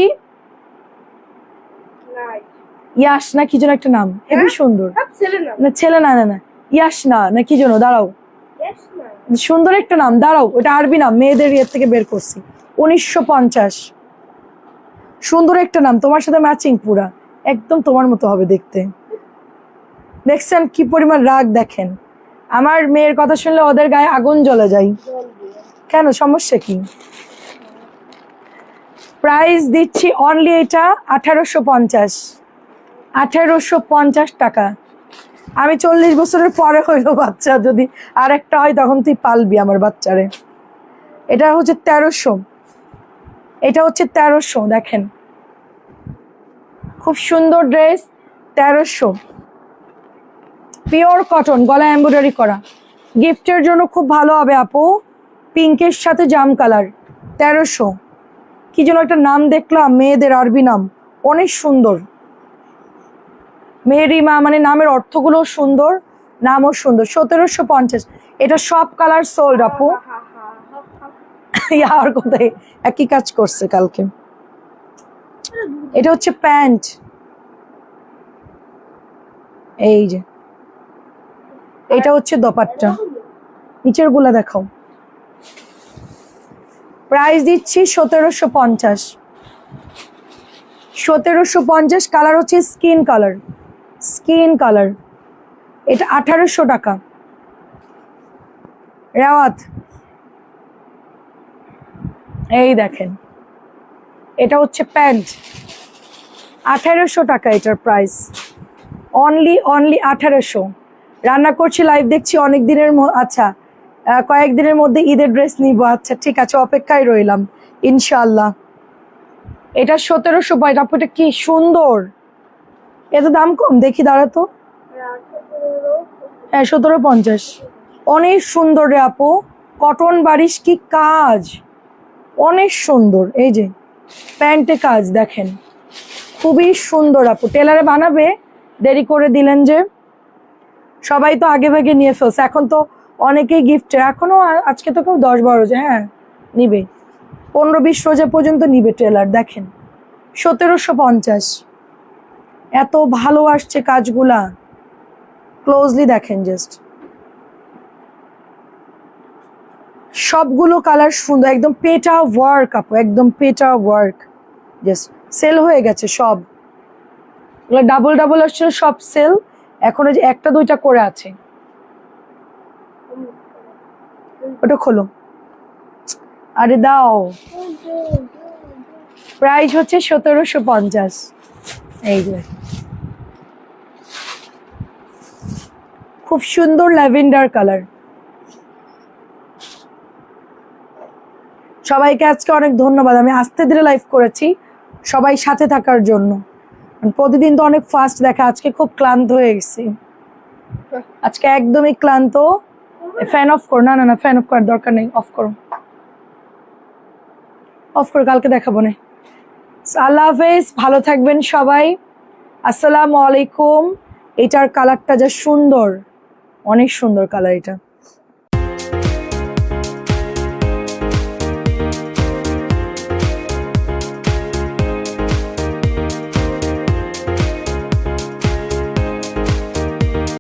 S1: ইয়াস না কি যেন একটা নাম, হেবি সুন্দর। না ছেলে, না না না ইয়াস না, না কি যেন, দাঁড়াও, সুন্দর একটা নাম, দাঁড়াও, ওটা আরবি নাম, মেয়েদের ইয়ের থেকে বের করছি। 1950, সুন্দর একটা নাম, তোমার সাথে ম্যাচিং পুরা, একদম তোমার মতো হবে দেখতে। দেখছেন কি পরিমাণ রাগ, দেখেন আমার মেয়ের কথা শুনলে ওদের গায়ে আগুন জ্বলে যায়। কেন, সমস্যা কি? প্রাইস দিচ্ছি অনলি এটা 1850, 1850 টাকা। আমি 40 বছরের পরে হইলো বাচ্চা, যদি আর একটা হয় তখন তুই পালবি আমার বাচ্চারে। এটা হচ্ছে 1300, এটা হচ্ছে 1300। দেখেন খুব সুন্দর ড্রেস, 1300, পিওর কটন, গলা এমব্রয়ডারি করা, গিফটের জন্য খুব ভালো হবে আপু। পিঙ্কের সাথে জাম কালার, 1300। কি যেন একটা নাম দেখলাম, মেয়েদের আরবি নাম, অনেক সুন্দর, মেরিমা, মানে নামের অর্থগুলো সুন্দর, নামও সুন্দর। 1750, এটা সব কালার সোল্ড আপু। আর কোথায় একই কাজ করছে কালকে। এটা হচ্ছে প্যান্ট, এই যে এটা হচ্ছে দোপাট্টা, নিচের গুলা দেখাও। প্রাইস দিচ্ছি 1750, 1750। কালার হচ্ছে স্কিন কালার, স্কিন কালার। এটা 1800 টাকা। রাওয়াত, এই দেখেন এটা হচ্ছে প্যান্ট, 1800 টাকা এটার প্রাইস, অনলি 1800। রান্না করছি, লাইভ দেখছি অনেক দিনের, আচ্ছা কয়েকদিনের মধ্যে ঈদের ড্রেস নিব। আচ্ছা ঠিক আছে, অপেক্ষায় রইলাম ইনশাল্লাহ। এটা 1750। আপু এটা কি সুন্দর, এত দাম কম, দেখি দাঁড়াতো। হ্যাঁ 1750, অনেক সুন্দর রে আপু, কটন বারিশ কি কাজ, অনেক সুন্দর। এই যে প্যান্টে কাজ দেখেন, খুবই সুন্দর আপু। টেলারে বানাবে, দেরি করে দিলেন যে। সবাই তো আগে ভাগে নিয়ে ফেলছে, এখন তো অনেকেই গিফটের, এখনো আজকে তো কেউ 10-12 রোজা, হ্যাঁ নিবে, 15-20 রোজা পর্যন্ত নিবে টেলার। দেখেন 1750, এত ভালো আসছে কাজগুলা, ক্লোজলি দেখেন জাস্ট, সবগুলো কালার সুন্দর, একদম পেটা ওয়ার্ক আপু, একদম পেটা ওয়ার্ক, জাস্ট সেল হয়ে গেছে সব, ডাবল ডাবল আসছিল সব সেল, এখন যে একটা দুইটা করে আছে। ওটা খোলো, আরে দাও। প্রাইস হচ্ছে 1750, এই যে খুব সুন্দর ল্যাভেন্ডার কালার, সবাইকে আজকে অনেক ধন্যবাদ, আমি আস্তে ধীরে লাইভ করেছি সবাই সাথে থাকার জন্য। প্রতিদিন তো অনেক ফাস্ট দেখা, আজকে খুব ক্লান্ত হয়ে গেছি, আজকে একদমই ক্লান্ত। ফ্যান অফ করো, না না না ফ্যান অফ করার দরকার নেই, অফ করো অফ করো, কালকে দেখাবো না। আল্লাহ হাফেজ, ভালো থাকবেন সবাই, আসসালামু আলাইকুম। এটার কালারটা যা সুন্দর, অনেক সুন্দর কালার এটা।